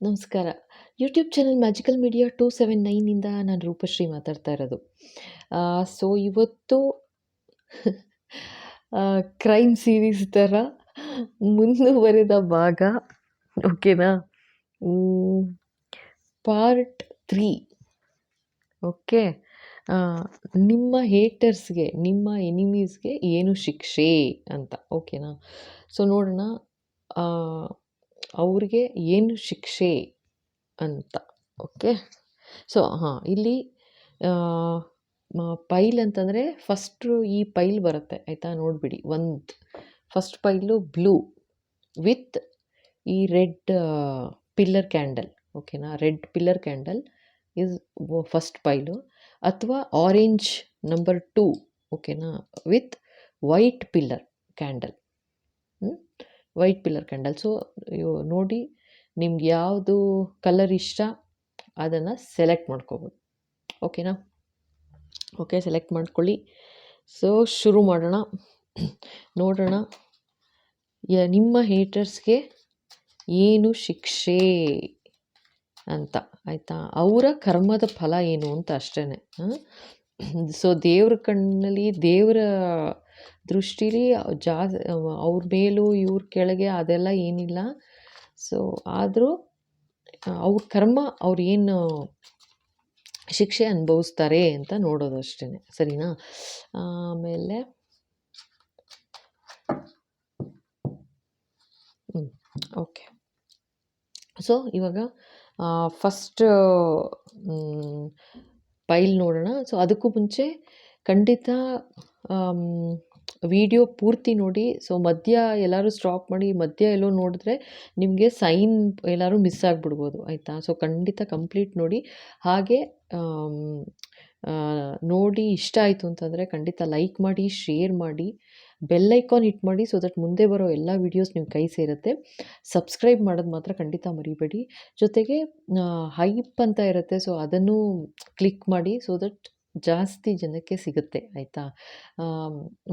ನಮಸ್ಕಾರ. YouTube channel magical media 279 ಇಂದ ನಾನು ರೂಪಶ್ರೀ ಮಾತಾಡ್ತಾ ಇರೋದು. ಸೊ ಇವತ್ತು ಕ್ರೈಮ್ ಸೀರೀಸ್ ಥರ ಮುಂದುವರೆದ ಭಾಗ. ಓಕೆನಾ? ಪಾರ್ಟ್ 3. ಓಕೆ. ಆ, ನಿಮ್ಮ ಹೇಟರ್ಸ್‌ಗೆ, ನಿಮ್ಮ ಎನಿಮೀಸ್‌ಗೆ ಏನು ಶಿಕ್ಷೆ ಅಂತ. ಓಕೆನಾ? ಸೊ ನೋಡೋಣ. ಆ, ಅವ್ರಿಗೆ ಏನು ಶಿಕ್ಷೆ ಅಂತ. ಓಕೆ. ಸೊ ಇಲ್ಲಿ ಪೈಲ್ ಅಂತಂದರೆ ಫಸ್ಟು ಈ ಪೈಲ್ ಬರುತ್ತೆ ಆಯಿತಾ, ನೋಡಿಬಿಡಿ. ಫಸ್ಟ್ ಪೈಲು ಬ್ಲೂ ವಿತ್ ಈ ರೆಡ್ ಪಿಲ್ಲರ್ ಕ್ಯಾಂಡಲ್. ಓಕೆನಾ? Red pillar candle is first pile. ಅಥವಾ ಆರೆಂಜ್ ನಂಬರ್ 2. ಓಕೆನಾ? With white pillar candle. White pillar candle. So ನೋಡಿ, ನಿಮ್ಗೆ ಯಾವುದು ಕಲರ್ ಇಷ್ಟ ಅದನ್ನು ಸೆಲೆಕ್ಟ್ ಮಾಡ್ಕೋಬೋದು. ಓಕೆನಾ? ಓಕೆ, ಸೆಲೆಕ್ಟ್ ಮಾಡ್ಕೊಳ್ಳಿ. ಸೊ ಶುರು ಮಾಡೋಣ. ನೋಡೋಣ ನಿಮ್ಮ ಹೇಟರ್ಸ್ಗೆ ಏನು ಶಿಕ್ಷೆ ಅಂತ. ಆಯಿತಾ? ಅವರ ಕರ್ಮದ ಫಲ ಏನು ಅಂತ ಅಷ್ಟೇ. ಸೊ ದೇವ್ರ ಕಣ್ಣಲ್ಲಿ, ದೇವರ ದೃಷ್ಟಿಲಿ ಅವ್ರ ಮೇಲೂ ಇವ್ರ ಕೆಳಗೆ ಅದೆಲ್ಲ ಏನಿಲ್ಲ. ಸೊ ಆದರೂ ಅವ್ರ ಕರ್ಮ, ಅವ್ರು ಏನು ಶಿಕ್ಷೆ ಅನುಭವಿಸ್ತಾರೆ ಅಂತ ನೋಡೋದು ಅಷ್ಟೇ. ಸರಿನಾ? ಆಮೇಲೆ ಓಕೆ. ಸೊ ಇವಾಗ ಫಸ್ಟ್ ಪೈಲ್ ನೋಡೋಣ. ಸೊ ಅದಕ್ಕೂ ಮುಂಚೆ ಖಂಡಿತ ವಿಡಿಯೋ ಪೂರ್ತಿ ನೋಡಿ. ಸೊ ಮಧ್ಯ ಎಲ್ಲರೂ ಸ್ಟಾಪ್ ಮಾಡಿ ಮಧ್ಯ ಎಲ್ಲೋ ನೋಡಿದ್ರೆ ನಿಮಗೆ ಸೈನ್ ಎಲ್ಲರೂ ಮಿಸ್ ಆಗಿಬಿಡ್ಬೋದು. ಆಯಿತಾ? ಸೊ ಖಂಡಿತ ಕಂಪ್ಲೀಟ್ ನೋಡಿ. ಹಾಗೆ ನೋಡಿ ಇಷ್ಟ ಆಯಿತು ಅಂತಂದರೆ ಖಂಡಿತ ಲೈಕ್ ಮಾಡಿ, ಶೇರ್ ಮಾಡಿ, ಬೆಲ್ ಐಕಾನ್ ಹಿಟ್ ಮಾಡಿ. ಸೊ ದಟ್ ಮುಂದೆ ಬರೋ ಎಲ್ಲ ವೀಡಿಯೋಸ್ ನಿಮ್ಮ ಕೈ ಸೇರುತ್ತೆ. ಸಬ್ಸ್ಕ್ರೈಬ್ ಮಾಡೋದು ಮಾತ್ರ ಖಂಡಿತ ಮರಿಬೇಡಿ. ಜೊತೆಗೆ ಹೈಪ್ ಅಂತ ಇರುತ್ತೆ, ಸೊ ಅದನ್ನು ಕ್ಲಿಕ್ ಮಾಡಿ. ಸೊ ದಟ್ ಜಾಸ್ತಿ ಜನಕ್ಕೆ ಸಿಗುತ್ತೆ. ಆಯಿತಾ?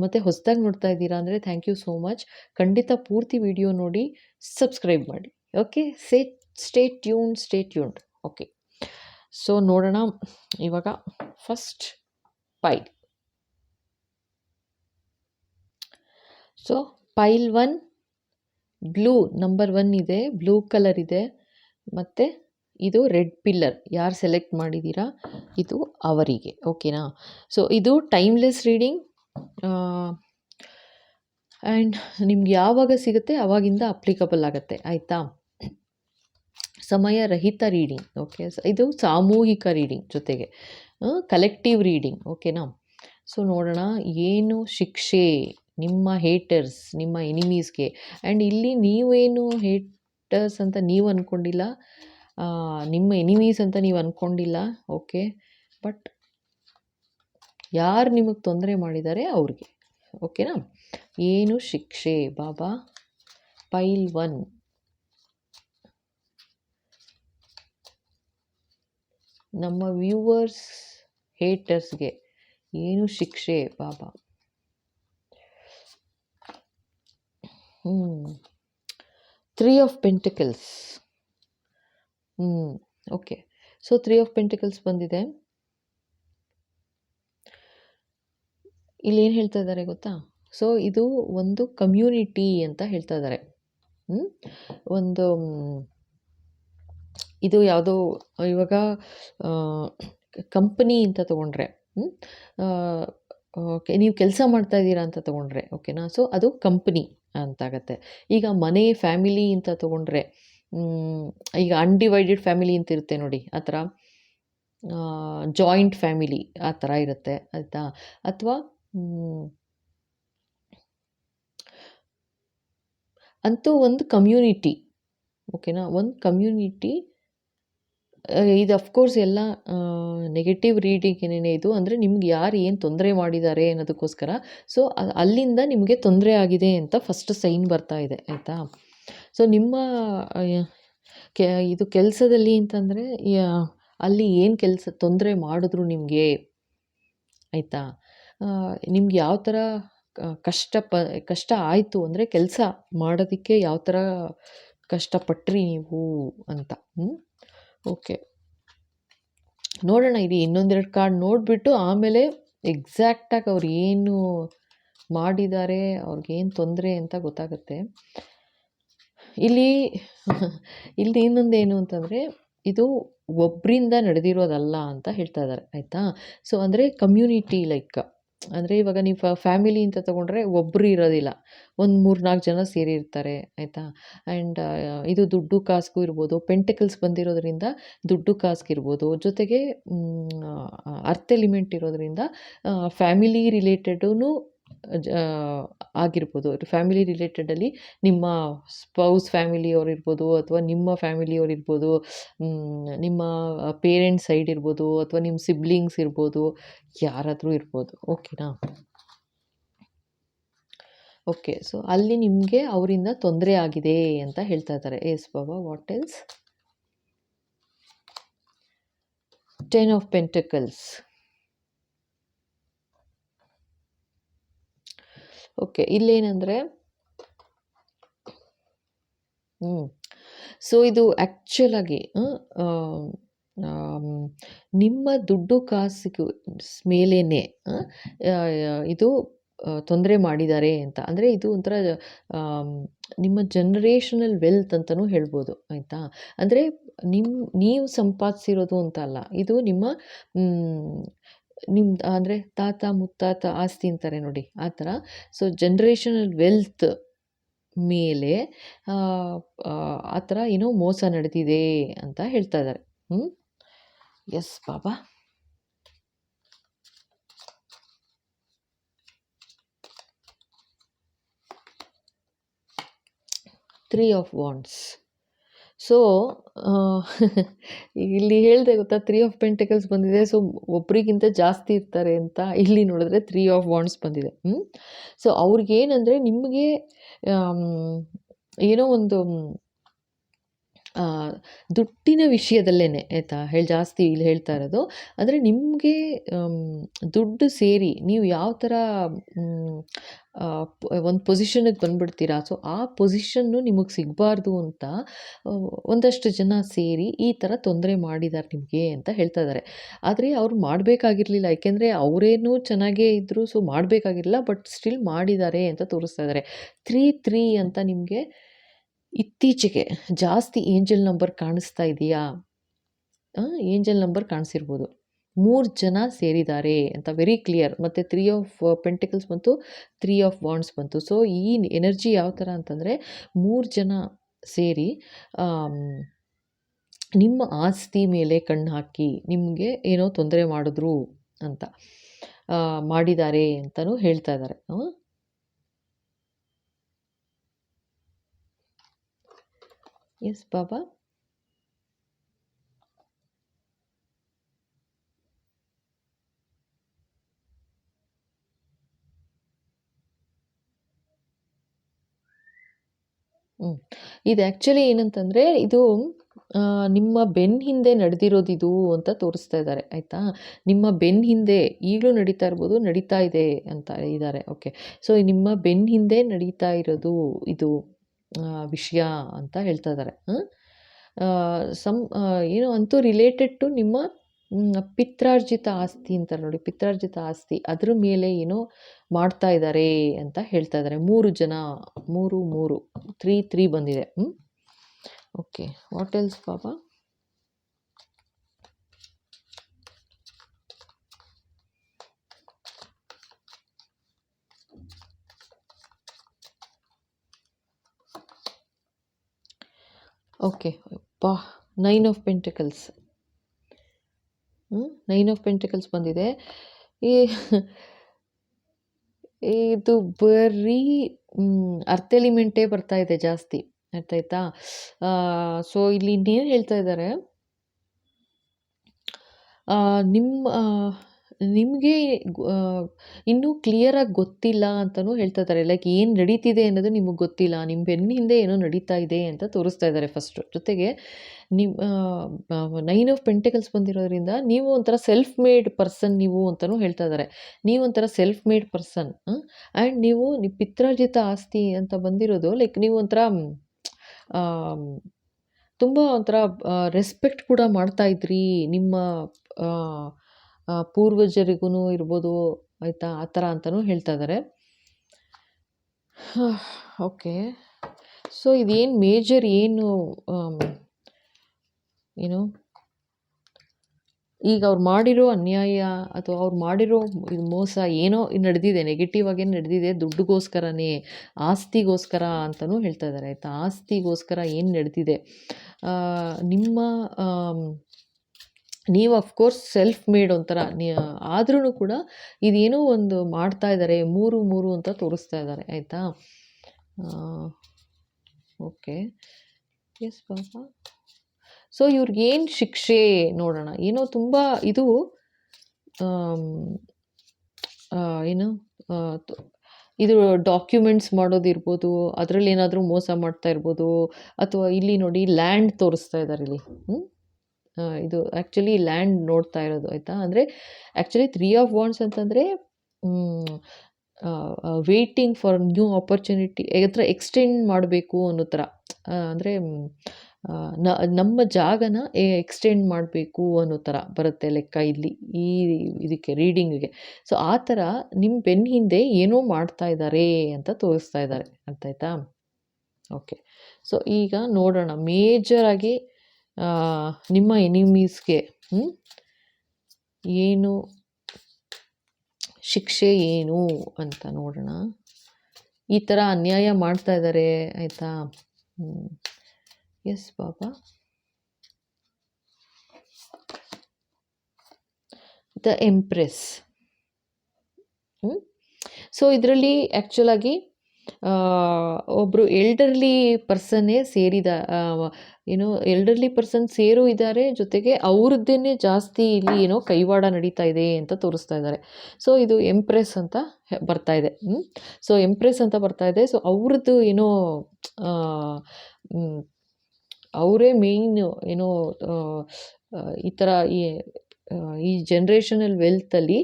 ಮತ್ತು ಹೊಸದಾಗಿ ನೋಡ್ತಾ ಇದ್ದೀರಾ ಅಂದರೆ ಥ್ಯಾಂಕ್ ಯು ಸೋ ಮಚ್. ಖಂಡಿತ ಪೂರ್ತಿ ವಿಡಿಯೋ ನೋಡಿ, ಸಬ್ಸ್ಕ್ರೈಬ್ ಮಾಡಿ. Okay. Stay tuned. Okay. So ನೋಡೋಣ ಇವಾಗ first pile. So pile 1 blue number 1 ಇದೆ, ಬ್ಲೂ ಕಲರ್ ಇದೆ. ಮತ್ತು ಇದು ರೆಡ್ ಪಿಲ್ಲರ್. ಯಾರು ಸೆಲೆಕ್ಟ್ ಮಾಡಿದ್ದೀರಾ ಇದು ಅವರಿಗೆ. ಓಕೆನಾ? ಸೊ ಇದು ಟೈಮ್ಲೆಸ್ ರೀಡಿಂಗ್. ಆ್ಯಂಡ್ ನಿಮ್ಗೆ ಯಾವಾಗ ಸಿಗುತ್ತೆ ಆವಾಗಿಂದ ಅಪ್ಲಿಕಬಲ್ ಆಗುತ್ತೆ. ಆಯಿತಾ? ಸಮಯ ರಹಿತ ರೀಡಿಂಗ್. ಓಕೆ. ಇದು ಸಾಮೂಹಿಕ ರೀಡಿಂಗ್, ಜೊತೆಗೆ ಕಲೆಕ್ಟಿವ್ ರೀಡಿಂಗ್. ಓಕೆನಾ? ಸೊ ನೋಡೋಣ ಏನು ಶಿಕ್ಷೆ ನಿಮ್ಮ ಹೇಟರ್ಸ್, ನಿಮ್ಮ ಎನಿಮೀಸ್ಗೆ. ಆ್ಯಂಡ್ ಇಲ್ಲಿ ನೀವೇನು ಹೇಟರ್ಸ್ ಅಂತ ನೀವು ಅಂದ್ಕೊಂಡಿಲ್ಲ, ನಿಮ್ಮ ಎನಿಮೀಸ್ ಅಂತ ನೀವು ಅಂದ್ಕೊಂಡಿಲ್ಲ. ಓಕೆ. ಬಟ್ ಯಾರು ನಿಮಗೆ ತೊಂದರೆ ಮಾಡಿದ್ದಾರೆ ಅವ್ರಿಗೆ. ಓಕೆನಾ? ಏನು ಶಿಕ್ಷೆ ಬಾಬಾ. ಪೈಲ್ 1. ನಮ್ಮ ವ್ಯೂವರ್ಸ್ ಹೇಟರ್ಸ್ಗೆ ಏನು ಶಿಕ್ಷೆ ಬಾಬಾ. 3 of pentacles. Okay. So 3 of pentacles ಬಂದಿದೆ. ಇಲ್ಲಿ ಏನು ಹೇಳ್ತಾ ಇದ್ದಾರೆ ಗೊತ್ತಾ? ಸೊ ಇದು ಒಂದು ಕಮ್ಯುನಿಟಿ ಅಂತ ಹೇಳ್ತಾ ಇದ್ದಾರೆ. ಒಂದು ಇದು ಯಾವುದೋ ಇವಾಗ ಕಂಪನಿ ಅಂತ ತೊಗೊಂಡ್ರೆ, ಓಕೆ, ನೀವು ಕೆಲಸ ಮಾಡ್ತಾ ಇದ್ದೀರಾ ಅಂತ ತೊಗೊಂಡ್ರೆ, ಓಕೆನಾ? ಸೊ ಅದು ಕಂಪನಿ ಅಂತಾಗತ್ತೆ. ಈಗ ಮನೆ, ಫ್ಯಾಮಿಲಿ ಅಂತ ತೊಗೊಂಡ್ರೆ, ಈಗ ಅನ್ಡಿವೈಡೆಡ್ ಫ್ಯಾಮಿಲಿ ಅಂತ ಇರುತ್ತೆ ನೋಡಿ, ಆ ಥರ ಜಾಯಿಂಟ್ ಫ್ಯಾಮಿಲಿ ಆ ಥರ ಇರುತ್ತೆ. ಆಯಿತಾ? ಅಥವಾ ಅಂತೂ ಒಂದು ಕಮ್ಯುನಿಟಿ. ಓಕೆನಾ? ಒಂದು ಕಮ್ಯುನಿಟಿ. ಇದು ಅಫ್ಕೋರ್ಸ್ ಎಲ್ಲ ನೆಗೆಟಿವ್ ರೀಡಿಂಗ್ ಏನೇನೇ ಇದು ಅಂದರೆ ನಿಮ್ಗೆ ಯಾರು ಏನು ತೊಂದರೆ ಮಾಡಿದ್ದಾರೆ ಅನ್ನೋದಕ್ಕೋಸ್ಕರ. ಸೊ ಅಲ್ಲಿಂದ ನಿಮಗೆ ತೊಂದರೆ ಆಗಿದೆ ಅಂತ ಫಸ್ಟ್ ಸೈನ್ ಬರ್ತಾ ಇದೆ. ಆಯಿತಾ? ಸೊ ನಿಮ್ಮ ಇದು ಕೆಲಸದಲ್ಲಿ ಅಂತಂದರೆ ಅಲ್ಲಿ ಏನು ಕೆಲಸ ತೊಂದರೆ ಮಾಡಿದ್ರು ನಿಮಗೆ, ಆಯಿತಾ? ನಿಮ್ಗೆ ಯಾವ ಥರ ಕಷ್ಟ ಆಯಿತು ಅಂದರೆ, ಕೆಲಸ ಮಾಡೋದಕ್ಕೆ ಯಾವ ಥರ ಕಷ್ಟಪಟ್ರಿ ನೀವು ಅಂತ. ಓಕೆ, ನೋಡೋಣ ಇರಿ ಇನ್ನೊಂದೆರಡು ಕಾರ್ಡ್ ನೋಡಿಬಿಟ್ಟು ಆಮೇಲೆ ಎಕ್ಸಾಕ್ಟಾಗಿ ಅವ್ರು ಏನು ಮಾಡಿದ್ದಾರೆ, ಅವ್ರಿಗೇನು ತೊಂದರೆ ಅಂತ ಗೊತ್ತಾಗುತ್ತೆ. ಇಲ್ಲಿ ಇಲ್ಲಿ ಇನ್ನೊಂದೇನು ಅಂತಂದರೆ, ಇದು ಒಬ್ಬರಿಂದ ನಡೆದಿರೋದಲ್ಲ ಅಂತ ಹೇಳ್ತಾ ಇದ್ದಾರೆ, ಆಯಿತಾ. ಸೊ ಅಂದರೆ ಕಮ್ಯುನಿಟಿ, ಲೈಕ್ ಅಂದರೆ ಇವಾಗ ನೀವು ಫ್ಯಾಮಿಲಿ ಅಂತ ತೊಗೊಂಡ್ರೆ ಒಬ್ಬರು ಇರೋದಿಲ್ಲ, ಒಂದು 3-4 ಜನ ಸೇರಿರ್ತಾರೆ, ಆಯಿತಾ. ಆ್ಯಂಡ್ ಇದು ದುಡ್ಡು ಕಾಸಿಗೂ ಇರ್ಬೋದು, ಪೆಂಟಿಕಲ್ಸ್ ಬಂದಿರೋದ್ರಿಂದ ದುಡ್ಡು ಕಾಸಿಗಿರ್ಬೋದು, ಜೊತೆಗೆ ಅರ್ತ್ ಎಲಿಮೆಂಟ್ ಇರೋದ್ರಿಂದ ಫ್ಯಾಮಿಲಿ ರಿಲೇಟೆಡೂ ಜ ಆಗಿರ್ಬೋದು. ಫ್ಯಾಮಿಲಿ ರಿಲೇಟೆಡಲ್ಲಿ ನಿಮ್ಮ ಸ್ಪೌಸ್ ಫ್ಯಾಮಿಲಿಯವ್ರು ಇರ್ಬೋದು, ಅಥವಾ ನಿಮ್ಮ ಫ್ಯಾಮಿಲಿಯವ್ರು ಇರ್ಬೋದು, ನಿಮ್ಮ ಪೇರೆಂಟ್ಸ್ ಸೈಡ್ ಇರ್ಬೋದು, ಅಥವಾ ನಿಮ್ಮ ಸಿಬ್ಲಿಂಗ್ಸ್ ಇರ್ಬೋದು, ಯಾರಾದರೂ ಇರ್ಬೋದು. ಓಕೆನಾ. ಓಕೆ, ಸೊ ಅಲ್ಲಿ ನಿಮಗೆ ಅವರಿಂದ ತೊಂದರೆ ಆಗಿದೆ ಅಂತ ಹೇಳ್ತಾ ಇದ್ದಾರೆ. ಎಸ್ ಬಾಬಾ, what else? 10 of pentacles. Okay, ಇಲ್ಲೇನಂದರೆ ಸೊ ಇದು ಆ್ಯಕ್ಚುಲಾಗಿ ನಿಮ್ಮ ದುಡ್ಡು ಕಾಸಿಗೂ ಮೇಲೇ ಇದು ತೊಂದರೆ ಮಾಡಿದ್ದಾರೆ ಅಂತ. ಅಂದರೆ ಇದು ಒಂಥರ ನಿಮ್ಮ ಜನ್ರೇಷನಲ್ ವೆಲ್ತ್ ಅಂತಲೂ ಹೇಳ್ಬೋದು, ಆಯಿತಾ. ಅಂದರೆ ನೀವು ಸಂಪಾದಿಸಿರೋದು ಅಂತ ಅಲ್ಲ, ಇದು ನಿಮ್ಮ ಅಂದರೆ ತಾತ ಮುತ್ತಾತ ಆಸ್ತಿ ಅಂತಾರೆ ನೋಡಿ, ಆ ಥರ. ಸೊ ಜನ್ರೇಷನಲ್ ವೆಲ್ತ್ ಮೇಲೆ ಆ ಥರ ಏನೋ ಮೋಸ ನಡೆದಿದೆ ಅಂತ ಹೇಳ್ತಾ ಇದ್ದಾರೆ. Yes Baba. Three of wands. So ಇಲ್ಲಿ ಹೇಳಿದೆ ಗೊತ್ತಾ, 3 ಆಫ್ ಪೆಂಟಿಕಲ್ಸ್ ಬಂದಿದೆ. ಸೊ ಒಬ್ರಿಗಿಂತ ಜಾಸ್ತಿ ಇರ್ತಾರೆ ಅಂತ. ಇಲ್ಲಿ ನೋಡಿದ್ರೆ 3 ಆಫ್ ವಾಂಡ್ಸ್ ಬಂದಿದೆ. ಸೊ ಅವ್ರಿಗೇನಂದರೆ ನಿಮಗೆ ಏನೋ ಒಂದು ದುಡ್ಡಿನ ವಿಷಯದಲ್ಲೇ, ಆಯಿತಾ, ಜಾಸ್ತಿ ಇಲ್ಲಿ ಹೇಳ್ತಾ ಇರೋದು. ಅಂದರೆ ನಿಮಗೆ ದುಡ್ಡು ಸೇರಿ ನೀವು ಯಾವ ಥರ ಒಂದು ಪೊಸಿಷನ್ನಿಗೆ ಬಂದುಬಿಡ್ತೀರಾ. ಸೊ ಆ ಪೊಸಿಷನ್ನು ನಿಮಗೆ ಸಿಗಬಾರ್ದು ಅಂತ ಒಂದಷ್ಟು ಜನ ಸೇರಿ ಈ ಥರ ತೊಂದರೆ ಮಾಡಿದ್ದಾರೆ ನಿಮಗೆ ಅಂತ ಹೇಳ್ತಾ ಇದ್ದಾರೆ. ಆದರೆ ಅವ್ರು ಮಾಡಬೇಕಾಗಿರಲಿಲ್ಲ, ಯಾಕೆಂದರೆ ಅವರೇನೂ ಚೆನ್ನಾಗೇ ಇದ್ದರು. ಸೊ ಮಾಡಬೇಕಾಗಿರಲಿಲ್ಲ, ಬಟ್ ಸ್ಟಿಲ್ ಮಾಡಿದ್ದಾರೆ ಅಂತ ತೋರಿಸ್ತಾ ಇದ್ದಾರೆ. 3 ಅಂತ ನಿಮಗೆ ಇತ್ತೀಚೆಗೆ ಜಾಸ್ತಿ ಏಂಜಲ್ ನಂಬರ್ ಕಾಣಿಸ್ತಾ ಇದೆಯಾ? Angel number ಕಾಣಿಸಿರ್ಬೋದು. 3 ಜನ ಸೇರಿದ್ದಾರೆ ಅಂತ ವೆರಿ ಕ್ಲಿಯರ್. ಮತ್ತು 3 ಆಫ್ ಪೆಂಟಿಕಲ್ಸ್ ಬಂತು, 3 ಆಫ್ ವಾಂಡ್ಸ್ ಬಂತು. ಸೊ ಈ ಎನರ್ಜಿ ಯಾವ ಥರ ಅಂತಂದರೆ, 3 ಜನ ಸೇರಿ ನಿಮ್ಮ ಆಸ್ತಿ ಮೇಲೆ ಕಣ್ಣು ಹಾಕಿ ನಿಮಗೆ ಏನೋ ತೊಂದರೆ ಮಾಡಿದ್ರು ಅಂತ ಮಾಡಿದ್ದಾರೆ ಅಂತಲೂ ಹೇಳ್ತಾ ಇದ್ದಾರೆ. ಎಸ್ ಬಾಬಾ. ಇದು ಆ್ಯಕ್ಚುಲಿ ಏನಂತಂದರೆ, ಇದು ನಿಮ್ಮ ಬೆನ್ನ ಹಿಂದೆ ನಡೆದಿರೋದಿದು ಅಂತ ತೋರಿಸ್ತಾ ಇದ್ದಾರೆ, ಆಯಿತಾ. ನಿಮ್ಮ ಬೆನ್ನ ಹಿಂದೆ ಈಗಲೂ ನಡೀತಾ ಇರ್ಬೋದು, ನಡೀತಾ ಇದೆ ಅಂತ ಇದ್ದಾರೆ. ಓಕೆ, ಸೊ ನಿಮ್ಮ ಬೆನ್ನ ಹಿಂದೆ ನಡೀತಾ ಇರೋದು ಇದು ವಿಷಯ ಅಂತ ಹೇಳ್ತಾ ಇದ್ದಾರೆ. ಏನೋ ಅಂತೂ ರಿಲೇಟೆಡ್ ಟು ನಿಮ್ಮ ಪಿತ್ರಾರ್ಜಿತ ಆಸ್ತಿ ಅಂತಾರೆ ನೋಡಿ, ಪಿತ್ರಾರ್ಜಿತ ಆಸ್ತಿ ಅದ್ರ ಮೇಲೆ ಏನೋ ಮಾಡ್ತಾ ಇದ್ದಾರೆ ಅಂತ ಹೇಳ್ತಾ ಇದ್ದಾರೆ. 3 ಜನ, 3 3 ಬಂದಿದೆ. Okay, what else Baba? Okay, 9 of pentacles. 9 of pentacles ಬಂದಿದೆ. ಇದು ಬರೀ ಅರ್ತ್ ಎಲಿಮೆಂಟೇ ಬರ್ತಾ ಇದೆ ಜಾಸ್ತಿ, ಆಯ್ತಾಯ್ತಾ. ಸೊ ಇಲ್ಲಿ ಇನ್ನೇನು ಹೇಳ್ತಾ ಇದ್ದಾರೆ, ನಿಮಗೆ ಇನ್ನೂ ಕ್ಲಿಯರಾಗಿ ಗೊತ್ತಿಲ್ಲ ಅಂತಲೂ ಹೇಳ್ತಾ ಇದ್ದಾರೆ. ಲೈಕ್ ಏನು ನಡೀತಿದೆ ಅನ್ನೋದು ನಿಮಗೆ ಗೊತ್ತಿಲ್ಲ, ನಿಮ್ಮ ಬೆನ್ನ ಹಿಂದೆ ಏನೋ ನಡೀತಾ ಇದೆ ಅಂತ ತೋರಿಸ್ತಾ ಇದ್ದಾರೆ ಫಸ್ಟು. ಜೊತೆಗೆ ನಿಮ್ಮ 9 ಆಫ್ ಪೆಂಟಿಕಲ್ಸ್ ಬಂದಿರೋದ್ರಿಂದ ನೀವು ಒಂಥರ ಸೆಲ್ಫ್ ಮೇಡ್ ಪರ್ಸನ್ ನೀವು ಅಂತಲೂ ಹೇಳ್ತಾ ಇದ್ದಾರೆ. ನೀವು ಒಂಥರ ಸೆಲ್ಫ್ ಮೇಡ್ ಪರ್ಸನ್. ಆ್ಯಂಡ್ ನೀವು ಪಿತ್ರಾರ್ಜಿತ ಆಸ್ತಿ ಅಂತ ಬಂದಿರೋದು, ಲೈಕ್ ನೀವು ಒಂಥರ ತುಂಬ ಒಂಥರ ರೆಸ್ಪೆಕ್ಟ್ ಕೂಡ ಮಾಡ್ತಾ ಇದ್ರಿ ನಿಮ್ಮ ಪೂರ್ವಜರಿಗೂ ಇರ್ಬೋದು, ಆಯಿತಾ, ಆ ಥರ ಅಂತಲೂ ಹೇಳ್ತಾ ಇದ್ದಾರೆ. ಓಕೆ. ಸೊ ಇದೇನು ಮೇಜರ್ ಏನು ಏನು ಈಗ ಅವ್ರು ಮಾಡಿರೋ ಅನ್ಯಾಯ ಅಥವಾ ಅವ್ರು ಮಾಡಿರೋ ಇದು ಮೋಸ ಏನೋ ನಡೆದಿದೆ, ನೆಗೆಟಿವ್ ಆಗೇನು ನಡೆದಿದೆ, ದುಡ್ಡುಗೋಸ್ಕರನೇ, ಆಸ್ತಿಗೋಸ್ಕರ ಅಂತಲೂ ಹೇಳ್ತಾ ಇದ್ದಾರೆ, ಆಯಿತಾ. ಆಸ್ತಿಗೋಸ್ಕರ ಏನು ನಡೆದಿದೆ, ನಿಮ್ಮ ನೀವು ಅಫ್ಕೋರ್ಸ್ ಸೆಲ್ಫ್ ಮೇಡ್ ಒಂಥರ ಆದ್ರೂ ಕೂಡ ಇದೇನೋ ಒಂದು ಮಾಡ್ತಾ ಇದ್ದಾರೆ, ಮೂರು ಅಂತ ತೋರಿಸ್ತಾ ಇದ್ದಾರೆ, ಆಯಿತಾ. ಓಕೆ. ಎಸ್ ಬಾಬಾ. ಸೊ ಇವ್ರಿಗೇನು ಶಿಕ್ಷೆ ನೋಡೋಣ. ಏನೋ ತುಂಬ ಇದು ಏನು ಇದು ಡಾಕ್ಯುಮೆಂಟ್ಸ್ ಮಾಡೋದಿರ್ಬೋದು, ಅದರಲ್ಲಿ ಏನಾದರೂ ಮೋಸ ಮಾಡ್ತಾ ಇರ್ಬೋದು, ಅಥವಾ ಇಲ್ಲಿ ನೋಡಿ ಲ್ಯಾಂಡ್ ತೋರಿಸ್ತಾ ಇದ್ದಾರೆ ಇಲ್ಲಿ. ಇದು ಆ್ಯಕ್ಚುಲಿ ಲ್ಯಾಂಡ್ ನೋಡ್ತಾ ಇರೋದು, ಆಯಿತಾ. ಅಂದರೆ ಆ್ಯಕ್ಚುಲಿ 3 ಆಫ್ ವಾಂಡ್ಸ್ ಅಂತಂದರೆ waiting for new opportunity, extend ಮಾಡಬೇಕು ಅನ್ನೋ ಥರ. ಅಂದರೆ ನಮ್ಮ ಜಾಗನ ಎಕ್ಸ್ಟೆಂಡ್ ಮಾಡಬೇಕು ಅನ್ನೋ ಥರ ಬರುತ್ತೆ ಲೆಕ್ಕ ಇಲ್ಲಿ ಈ ಇದಕ್ಕೆ ರೀಡಿಂಗಿಗೆ. ಸೊ ಆ ಥರ ನಿಮ್ಮ ಬೆನ್ನ ಹಿಂದೆ ಏನೋ ಮಾಡ್ತಾ ಇದ್ದಾರೆ ಅಂತ ತೋರಿಸ್ತಾ ಇದ್ದಾರೆ, ಅರ್ಥ ಆಯ್ತಾ. ಓಕೆ. ಸೊ ಈಗ ನೋಡೋಣ ಮೇಜರಾಗಿ ನಿಮ್ಮ ಎನಿಮೀಸ್ಗೆ ಏನು ಶಿಕ್ಷೆ ಏನು ಅಂತ ನೋಡೋಣ. ಈ ಥರ ಅನ್ಯಾಯ ಮಾಡ್ತಾ ಇದ್ದಾರೆ, ಆಯಿತಾ. Yes Baba. The empress. So ಇದರಲ್ಲಿ ಆ್ಯಕ್ಚುಲಾಗಿ ಒಬ್ಬರು ಎಲ್ಡರ್ಲಿ ಪರ್ಸನ್ನೇ ಸೇರಿದ, ಎಲ್ಡರ್ಲಿ ಪರ್ಸನ್ ಸೇರು ಇದ್ದಾರೆ, ಜೊತೆಗೆ ಅವ್ರದ್ದೇನೆ ಜಾಸ್ತಿ ಇಲ್ಲಿ ಏನೋ ಕೈವಾಡ ನಡೀತಾ ಇದೆ ಅಂತ ತೋರಿಸ್ತಾ ಇದ್ದಾರೆ. ಸೊ ಇದು ಎಂಪ್ರೆಸ್ ಅಂತ ಬರ್ತಾ ಇದೆ. ಸೊ ಎಂಪ್ರೆಸ್ ಅಂತ ಬರ್ತಾ ಇದೆ. ಸೊ ಅವ್ರದ್ದು ಏನೋ ಅವರೇ ಮೇಯ್ನ್ ಏನೋ ಈ ಥರ ಈ ಜನ್ರೇಷನಲ್ ವೆಲ್ತಲ್ಲಿ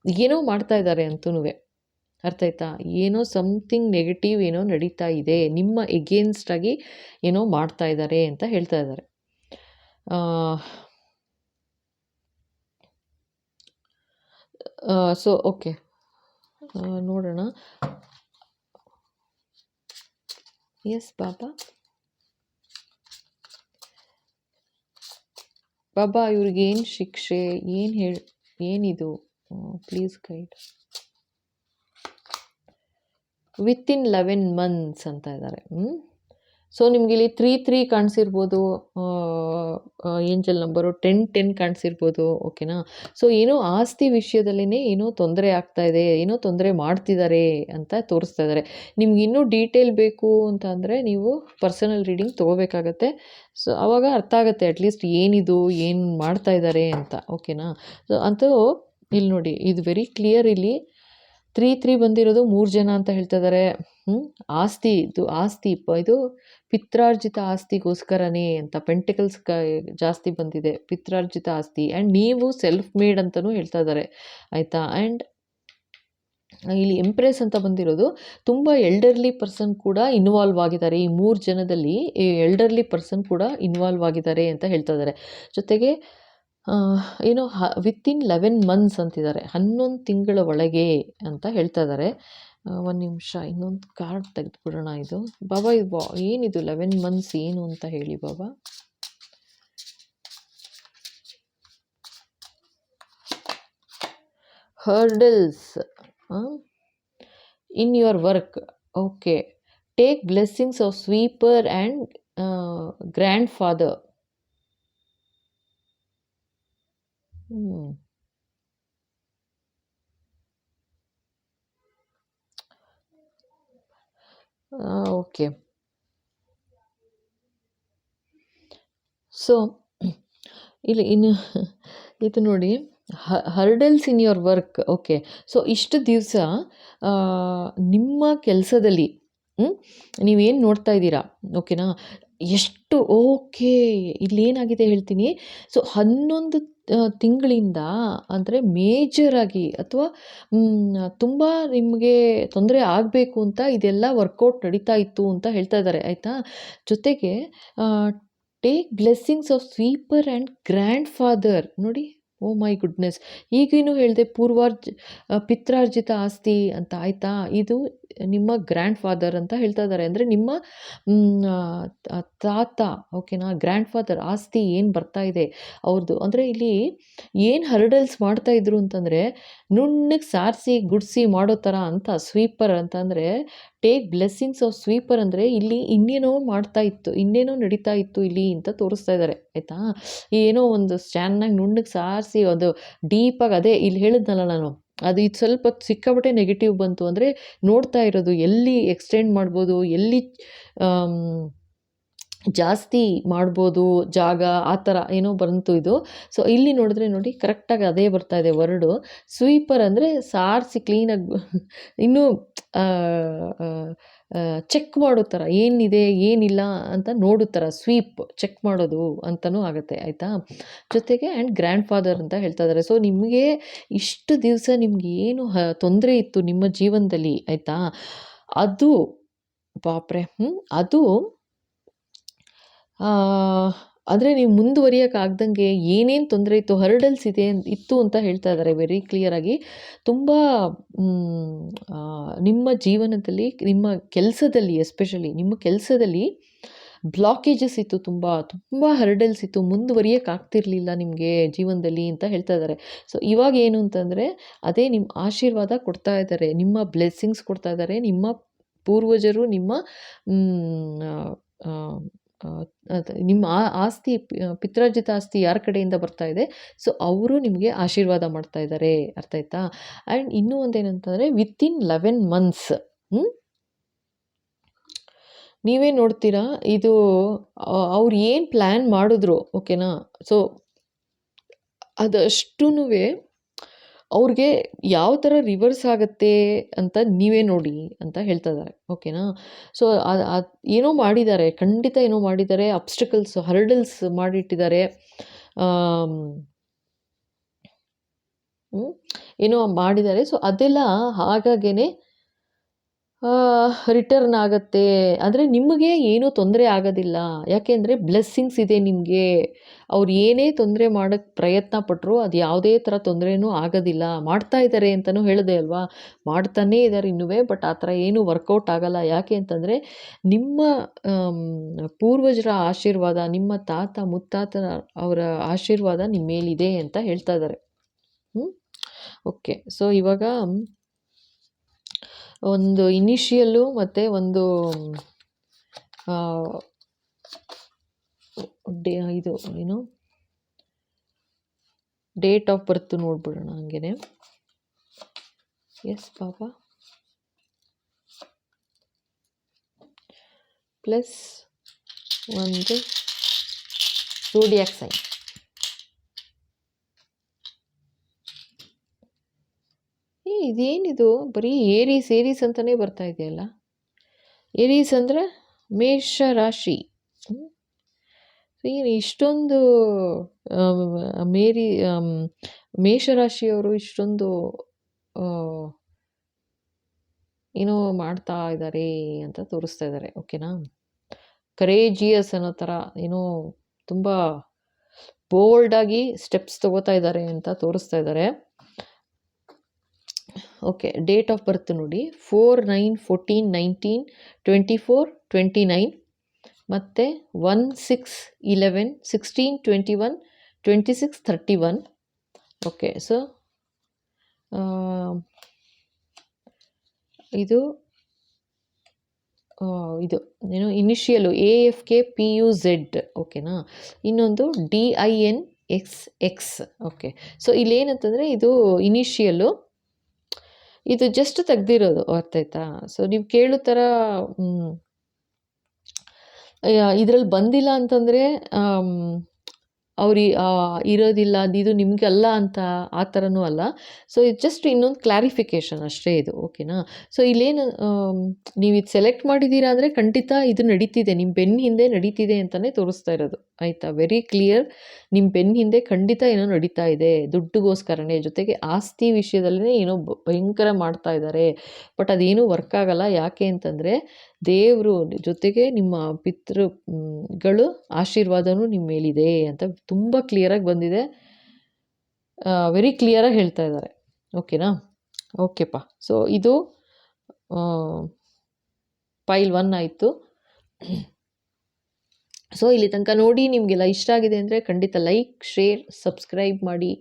ಏನೋ ಮಾಡ್ತಾ ಇದ್ದಾರೆ ಅಂತೂ, ಅರ್ಥ ಆಯ್ತಾ. ಏನೋ ಸಮಥಿಂಗ್ ನೆಗೆಟಿವ್ ಏನೋ ನಡೀತಾ ಇದೆ, ನಿಮ್ಮ ಎಗೇನ್ಸ್ಟ್ ಆಗಿ ಏನೋ ಮಾಡ್ತಾ ಇದ್ದಾರೆ ಅಂತ ಹೇಳ್ತಾ ಇದ್ದಾರೆ. ಸೊ ಓಕೆ, ನೋಡೋಣ. ಎಸ್ ಬಾಬಾ. ಬಾಬಾ ಇವ್ರಿಗೇನು ಶಿಕ್ಷೆ, ಏನಿದು, ಪ್ಲೀಸ್ ಗೈಡ್. ವಿತಿನ್ 11 months ಅಂತ ಇದ್ದಾರೆ. ಸೊ ನಿಮ್ಗೆ ಇಲ್ಲಿ 3 ಕಾಣಿಸಿರ್ಬೋದು, ಏಂಜಲ್ ನಂಬರು 10 ಕಾಣಿಸಿರ್ಬೋದು, ಓಕೆನಾ. ಸೊ ಏನೋ ಆಸ್ತಿ ವಿಷಯದಲ್ಲೇ ಏನೋ ತೊಂದರೆ ಆಗ್ತಾ ಇದೆ, ಏನೋ ತೊಂದರೆ ಮಾಡ್ತಿದ್ದಾರೆ ಅಂತ ತೋರಿಸ್ತಾ ಇದ್ದಾರೆ. ನಿಮ್ಗೆ ಇನ್ನೂ ಡೀಟೇಲ್ ಬೇಕು ಅಂತ ಅಂದರೆ ನೀವು ಪರ್ಸನಲ್ ರೀಡಿಂಗ್ ತೊಗೋಬೇಕಾಗತ್ತೆ. ಸೊ ಆವಾಗ ಅರ್ಥ ಆಗುತ್ತೆ ಅಟ್ಲೀಸ್ಟ್ ಏನಿದು, ಏನು ಮಾಡ್ತಾ ಇದ್ದಾರೆ ಅಂತ, ಓಕೆನಾ. ಸೊ ಅಂತೂ ಇಲ್ಲಿ ನೋಡಿ, ಇದು ವೆರಿ ಕ್ಲಿಯರ್. ಇಲ್ಲಿ 3 ಬಂದಿರೋದು 3 ಜನ ಅಂತ ಹೇಳ್ತಾ ಇದ್ದಾರೆ. ಆಸ್ತಿ ಇದು ಪಿತ್ರಾರ್ಜಿತ ಆಸ್ತಿಗೋಸ್ಕರನೇ ಅಂತ ಪೆಂಟಿಕಲ್ಸ್ ಜಾಸ್ತಿ ಬಂದಿದೆ, ಪಿತ್ರಾರ್ಜಿತ ಆಸ್ತಿ. ಆ್ಯಂಡ್ ನೀವು ಸೆಲ್ಫ್ ಮೇಡ್ ಅಂತಲೂ ಹೇಳ್ತಾ ಇದ್ದಾರೆ, ಆಯಿತಾ. ಆ್ಯಂಡ್ ಇಲ್ಲಿ ಎಂಪ್ರೆಸ್ ಅಂತ ಬಂದಿರೋದು ತುಂಬ ಎಲ್ಡರ್ಲಿ ಪರ್ಸನ್ ಕೂಡ ಇನ್ವಾಲ್ವ್ ಆಗಿದ್ದಾರೆ. ಈ 3 ಜನದಲ್ಲಿ ಎಲ್ಡರ್ಲಿ ಪರ್ಸನ್ ಕೂಡ ಇನ್ವಾಲ್ವ್ ಆಗಿದ್ದಾರೆ ಅಂತ ಹೇಳ್ತಾ ಇದ್ದಾರೆ. ಜೊತೆಗೆ ಏನೋ ವಿತಿನ್ 11 months ಅಂತಿದ್ದಾರೆ, 11 ತಿಂಗಳ ಒಳಗೆ ಅಂತ ಹೇಳ್ತಾ ಇದ್ದಾರೆ. ಒಂದು ನಿಮಿಷ, ಇನ್ನೊಂದು ಕಾರ್ಡ್ ತೆಗೆದುಬಿಡೋಣ. ಇದು ಬಾಬಾ, ಇದು ಏನಿದು 11 months ಏನು ಅಂತ ಹೇಳಿ ಬಾಬಾ. Hurdles in your work. Okay. Take blessings of sweeper and grandfather. Okay. So ಇಲ್ಲಿ ಇನ್ನು ಇದು ನೋಡಿ, hurdles in your work. Okay. So ಇಷ್ಟು ದಿವಸ ನಿಮ್ಮ ಕೆಲಸದಲ್ಲಿ ನೀವೇನು ನೋಡ್ತಾ ಇದ್ದೀರಾ, ಓಕೆನಾ. ಎಷ್ಟು ಓಕೆ. ಇಲ್ಲೇನಾಗಿದೆ ಹೇಳ್ತೀನಿ. ಸೊ 11 ತಿಂಗಳಿಂದ ಅಂದರೆ ಮೇಜರಾಗಿ ಅಥವಾ ತುಂಬ ನಿಮಗೆ ತೊಂದರೆ ಆಗಬೇಕು ಅಂತ ಇದೆಲ್ಲ ವರ್ಕೌಟ್ ನಡೀತಾ ಇತ್ತು ಅಂತ ಹೇಳ್ತಾ ಇದ್ದಾರೆ ಆಯಿತಾ. ಜೊತೆಗೆ take blessings of sweeper and grand father ನೋಡಿ. ಓ ಮೈ ಗುಡ್ನೆಸ್. ಈಗೇನು ಹೇಳಿದೆ ಪಿತ್ರಾರ್ಜಿತ ಆಸ್ತಿ ಅಂತ ಆಯಿತಾ. ಇದು ನಿಮ್ಮ ಗ್ರ್ಯಾಂಡ್ ಫಾದರ್ ಅಂತ ಹೇಳ್ತಾ ಇದ್ದಾರೆ. ಅಂದರೆ ನಿಮ್ಮ ತಾತ, ಓಕೆನಾ, ಗ್ರ್ಯಾಂಡ್ ಫಾದರ್ ಆಸ್ತಿ ಏನು ಬರ್ತಾ ಇದೆ ಅವ್ರದ್ದು. ಅಂದರೆ ಇಲ್ಲಿ ಏನು ಹರ್ಡಲ್ಸ್ ಮಾಡ್ತಾ ಇದ್ರು ಅಂತಂದರೆ ನುಣ್ಣಗೆ ಸಾರಿಸಿ ಗುಡಿಸಿ ಮಾಡೋ ಥರ ಅಂತ. ಸ್ವೀಪರ್ ಅಂತಂದರೆ ಟೇಕ್ ಬ್ಲೆಸ್ಸಿಂಗ್ಸ್ ಆಫ್ ಸ್ವೀಪರ್ ಅಂದರೆ ಇಲ್ಲಿ ಇನ್ನೇನೋ ಮಾಡ್ತಾ ಇತ್ತು, ಇನ್ನೇನೋ ನಡೀತಾ ಇತ್ತು ಇಲ್ಲಿ ಅಂತ ತೋರಿಸ್ತಾ ಇದ್ದಾರೆ ಆಯಿತಾ. ಏನೋ ಒಂದು ಚೆನ್ನಾಗಿ ನುಣ್ಣಗೆ ಸಾರಿಸಿ ಅದು ಡೀಪಾಗಿ, ಅದೇ ಇಲ್ಲಿ ಹೇಳಿದ್ನಲ್ಲ ನಾನು, ಅದು ಇದು ಸ್ವಲ್ಪ ಸಿಕ್ಕಾಪಟ್ಟೆ ನೆಗೆಟಿವ್ ಬಂತು ಅಂದರೆ ನೋಡ್ತಾ ಇರೋದು ಎಲ್ಲಿ ಎಕ್ಸ್ಟೆಂಡ್ ಮಾಡ್ಬೋದು, ಎಲ್ಲಿ ಜಾಸ್ತಿ ಮಾಡ್ಬೋದು ಜಾಗ, ಆ ಥರ ಏನೋ ಬಂತು ಇದು. ಸೊ ಇಲ್ಲಿ ನೋಡಿದ್ರೆ ನೋಡಿ ಕರೆಕ್ಟಾಗಿ ಅದೇ ಬರ್ತಾ ಇದೆ ವರ್ಡು. ಸ್ವೀಪರ್ ಅಂದರೆ ಸಾರಿಸಿ ಕ್ಲೀನಾಗಿ ಇನ್ನೂ ಚೆಕ್ ಮಾಡೋ ಥರ ಏನಿದೆ ಏನಿಲ್ಲ ಅಂತ ನೋಡೋ ಥರ ಸ್ವೀಪ್ ಚೆಕ್ ಮಾಡೋದು ಅಂತಲೂ ಆಗುತ್ತೆ ಆಯಿತಾ. ಜೊತೆಗೆ ಆ್ಯಂಡ್ ಗ್ರ್ಯಾಂಡ್ ಫಾದರ್ ಅಂತ ಹೇಳ್ತಾ ಇದ್ದಾರೆ. ಸೊ ನಿಮಗೆ ಇಷ್ಟು ದಿವಸ ನಿಮ್ಗೆ ಏನು ತೊಂದರೆ ಇತ್ತು ನಿಮ್ಮ ಜೀವನದಲ್ಲಿ ಆಯಿತಾ, ಅದು ಬಾಪ್ರೆ ಅದು ಆದರೆ ನೀವು ಮುಂದುವರಿಯೋಕ್ಕಾಗ್ದಂಗೆ ಏನೇನು ತೊಂದರೆ ಇತ್ತು, ಹರ್ಡಲ್ಸ್ ಇತ್ತು ಅಂತ ಹೇಳ್ತಾ ಇದ್ದಾರೆ ವೆರಿ ಕ್ಲಿಯರಾಗಿ. ತುಂಬ ನಿಮ್ಮ ಜೀವನದಲ್ಲಿ, ನಿಮ್ಮ ಕೆಲಸದಲ್ಲಿ, ಎಸ್ಪೆಷಲಿ ನಿಮ್ಮ ಕೆಲಸದಲ್ಲಿ ಬ್ಲಾಕೇಜಸ್ ಇತ್ತು, ತುಂಬ ತುಂಬ ಹರ್ಡಲ್ಸ್ ಇತ್ತು, ಮುಂದುವರಿಯೋಕ್ಕಾಗ್ತಿರ್ಲಿಲ್ಲ ನಿಮಗೆ ಜೀವನದಲ್ಲಿ ಅಂತ ಹೇಳ್ತಾ ಇದ್ದಾರೆ. ಸೊ ಇವಾಗ ಏನು ಅಂತಂದರೆ ಅದೇ ನಿಮ್ಮ ಆಶೀರ್ವಾದ ಕೊಡ್ತಾ ಇದ್ದಾರೆ, ನಿಮ್ಮ ಬ್ಲೆಸ್ಸಿಂಗ್ಸ್ ಕೊಡ್ತಾ ಇದ್ದಾರೆ. ನಿಮ್ಮ ಪೂರ್ವಜರು ನಿಮ್ಮ ನಿಮ್ಮ ಆಸ್ತಿ, ಪಿತ್ರಾರ್ಜಿತ ಆಸ್ತಿ ಯಾರ ಕಡೆಯಿಂದ ಬರ್ತಾ ಇದೆ, ಸೊ ಅವರು ನಿಮಗೆ ಆಶೀರ್ವಾದ ಮಾಡ್ತಾ ಇದ್ದಾರೆ. ಅರ್ಥ ಆಯ್ತಾ. ಆ್ಯಂಡ್ ಇನ್ನೂ ಒಂದೇನಂತಂದರೆ ವಿತಿನ್ 11 months ನೀವೇ ನೋಡ್ತೀರಾ ಇದು ಅವ್ರು ಏನು ಪ್ಲ್ಯಾನ್ ಮಾಡಿದ್ರು, ಓಕೆನಾ. ಸೊ ಅದಷ್ಟೂ ಅವ್ರಿಗೆ ಯಾವ ಥರ ರಿವರ್ಸ್ ಆಗುತ್ತೆ ಅಂತ ನೀವೇ ನೋಡಿ ಅಂತ ಹೇಳ್ತಾ ಇದ್ದಾರೆ, ಓಕೆನಾ. ಸೊ ಏನೋ ಮಾಡಿದ್ದಾರೆ, ಖಂಡಿತ ಏನೋ ಮಾಡಿದ್ದಾರೆ, ಅಬ್ಸ್ಟಕಲ್ಸ್, ಹರ್ಡಲ್ಸ್ ಮಾಡಿಟ್ಟಿದ್ದಾರೆ, ಏನೋ ಮಾಡಿದ್ದಾರೆ. ಸೊ ಅದೆಲ್ಲ ಹಾಗಾಗೇ ರಿಟರ್ನ್ ಆಗುತ್ತೆ. ಆದರೆ ನಿಮಗೆ ಏನೂ ತೊಂದರೆ ಆಗೋದಿಲ್ಲ, ಯಾಕೆಂದರೆ ಬ್ಲೆಸ್ಸಿಂಗ್ಸ್ ಇದೆ ನಿಮಗೆ. ಅವ್ರು ಏನೇ ತೊಂದರೆ ಮಾಡೋಕ್ಕೆ ಪ್ರಯತ್ನ ಪಟ್ಟರು ಅದು ಯಾವುದೇ ಥರ ತೊಂದರೆನೂ ಆಗೋದಿಲ್ಲ. ಮಾಡ್ತಾ ಇದ್ದಾರೆ ಅಂತಲೂ ಹೇಳಿದೆ ಅಲ್ವಾ, ಮಾಡ್ತಾನೇ ಇದ್ದಾರೆ ಇನ್ನೂ. ಬಟ್ ಆ ಥರ ಏನೂ ವರ್ಕೌಟ್ ಆಗೋಲ್ಲ. ಯಾಕೆ ಅಂತಂದರೆ ನಿಮ್ಮ ಪೂರ್ವಜರ ಆಶೀರ್ವಾದ, ನಿಮ್ಮ ತಾತ ಮುತ್ತಾತ ಅವರ ಆಶೀರ್ವಾದ ನಿಮ್ಮ ಮೇಲಿದೆ ಅಂತ ಹೇಳ್ತಾ ಇದ್ದಾರೆ. ಓಕೆ. ಸೊ ಇವಾಗ ಒಂದು ಇನಿಷಿಯಲ್ಲು ಮತ್ತು ಒಂದು ಇದು ಏನು ಡೇಟ್ ಆಫ್ ಬರ್ತ್ ನೋಡ್ಬಿಡೋಣ ಹಂಗೇನೆ. ಎಸ್ ಪಾಪಾ, ಪ್ಲಸ್ ಒಂದು ಝೋಡಿಯಾಕ್ ಸೈನ್. ಇದೇನಿದು ಬರೀ ಏರೀಸ್ ಅಂತಲೇ ಬರ್ತಾ ಇದೆಯಲ್ಲ. ಏರೀಸ್ ಅಂದರೆ ಮೇಷ ರಾಶಿ. ಏನು ಇಷ್ಟೊಂದು ಮೇಷರಾಶಿಯವರು ಇಷ್ಟೊಂದು ಏನೋ ಮಾಡ್ತಾ ಇದ್ದಾರೆ ಅಂತ ತೋರಿಸ್ತಾ ಇದ್ದಾರೆ, ಓಕೆನಾ. ಕರೇಜಿಯಸ್ ಅನ್ನೋ ಥರ ಏನೋ ತುಂಬ ಬೋಲ್ಡಾಗಿ ಸ್ಟೆಪ್ಸ್ ತಗೋತಾ ಇದ್ದಾರೆ ಅಂತ ತೋರಿಸ್ತಾ ಇದ್ದಾರೆ. ಓಕೆ. ಡೇಟ್ ಆಫ್ ಬರ್ತ್ ನೋಡಿ 4, 9, 14, 19, 24, 29 ಮತ್ತು 1, 6, 11, 16, 21, 26, 31. ಓಕೆ. ಸೊ ಇದು ಏನು ಇನಿಷಿಯಲು AFK PUZ, ಓಕೆನಾ. ಇನ್ನೊಂದು DINXX. ಓಕೆ. ಸೊ ಇಲ್ಲೇನಂತಂದರೆ ಇದು ಇನಿಷಿಯಲ್ಲು, ಇದು ಜಸ್ಟ್ ತೆಗ್ದಿರೋದು, ಅರ್ಥ ಆಯ್ತಾ. ಸೊ ನೀವು ಕೇಳೋ ಥರ ಇದರಲ್ಲಿ ಬಂದಿಲ್ಲ ಅಂತಂದರೆ ಅವ್ರು ಇರೋದಿಲ್ಲ, ಇದು ನಿಮಗೆ ಅಲ್ಲ ಅಂತ ಆ ಥರನೂ ಅಲ್ಲ. ಸೊ ಇದು ಜಸ್ಟ್ ಇನ್ನೊಂದು ಕ್ಲಾರಿಫಿಕೇಷನ್ ಅಷ್ಟೇ ಇದು. ಓಕೆನಾ? ಸೊ ಇಲ್ಲೇನು ನೀವು ಇದು ಸೆಲೆಕ್ಟ್ ಮಾಡಿದ್ದೀರಾ ಅಂದರೆ ಖಂಡಿತ ಇದು ನಡೀತಿದೆ, ನಿಮ್ಮ ಬೆನ್ನ ಹಿಂದೆ ನಡೀತಿದೆ ಅಂತಲೇ ತೋರಿಸ್ತಾ ಇರೋದು. ಆಯಿತಾ? Very clear. ನಿಮ್ಮ ಬೆನ್ನ ಹಿಂದೆ ಖಂಡಿತ ಏನೋ ನಡೀತಾ ಇದೆ, ದುಡ್ಡುಗೋಸ್ಕರನೇ, ಜೊತೆಗೆ ಆಸ್ತಿ ವಿಷಯದಲ್ಲೇ ಏನೋ ಭಯಂಕರ ಮಾಡ್ತಾ ಇದ್ದಾರೆ. ಬಟ್ ಅದೇನೂ ವರ್ಕ್ ಆಗಲ್ಲ. ಯಾಕೆ ಅಂತಂದರೆ ದೇವರು ಜೊತೆಗೆ ನಿಮ್ಮ ಪಿತೃಗಳು ಆಶೀರ್ವಾದನೂ ನಿಮ್ಮ ಮೇಲಿದೆ ಅಂತ ತುಂಬ ಕ್ಲಿಯರಾಗಿ ಬಂದಿದೆ. ವೆರಿ ಕ್ಲಿಯರಾಗಿ ಹೇಳ್ತಾ ಇದ್ದಾರೆ. ಓಕೆನಾ? ಓಕೆಪ್ಪ. ಸೊ ಇದು ಫೈಲ್ 1 ಆಯಿತು. ಸೊ ಇಲ್ಲಿ ತನಕ ನೋಡಿ ನಿಮಗೆಲ್ಲ ಇಷ್ಟ ಆಗಿದೆ ಅಂದರೆ ಖಂಡಿತ ಲೈಕ್, ಶೇರ್, ಸಬ್ಸ್ಕ್ರೈಬ್ ಮಾಡಿ.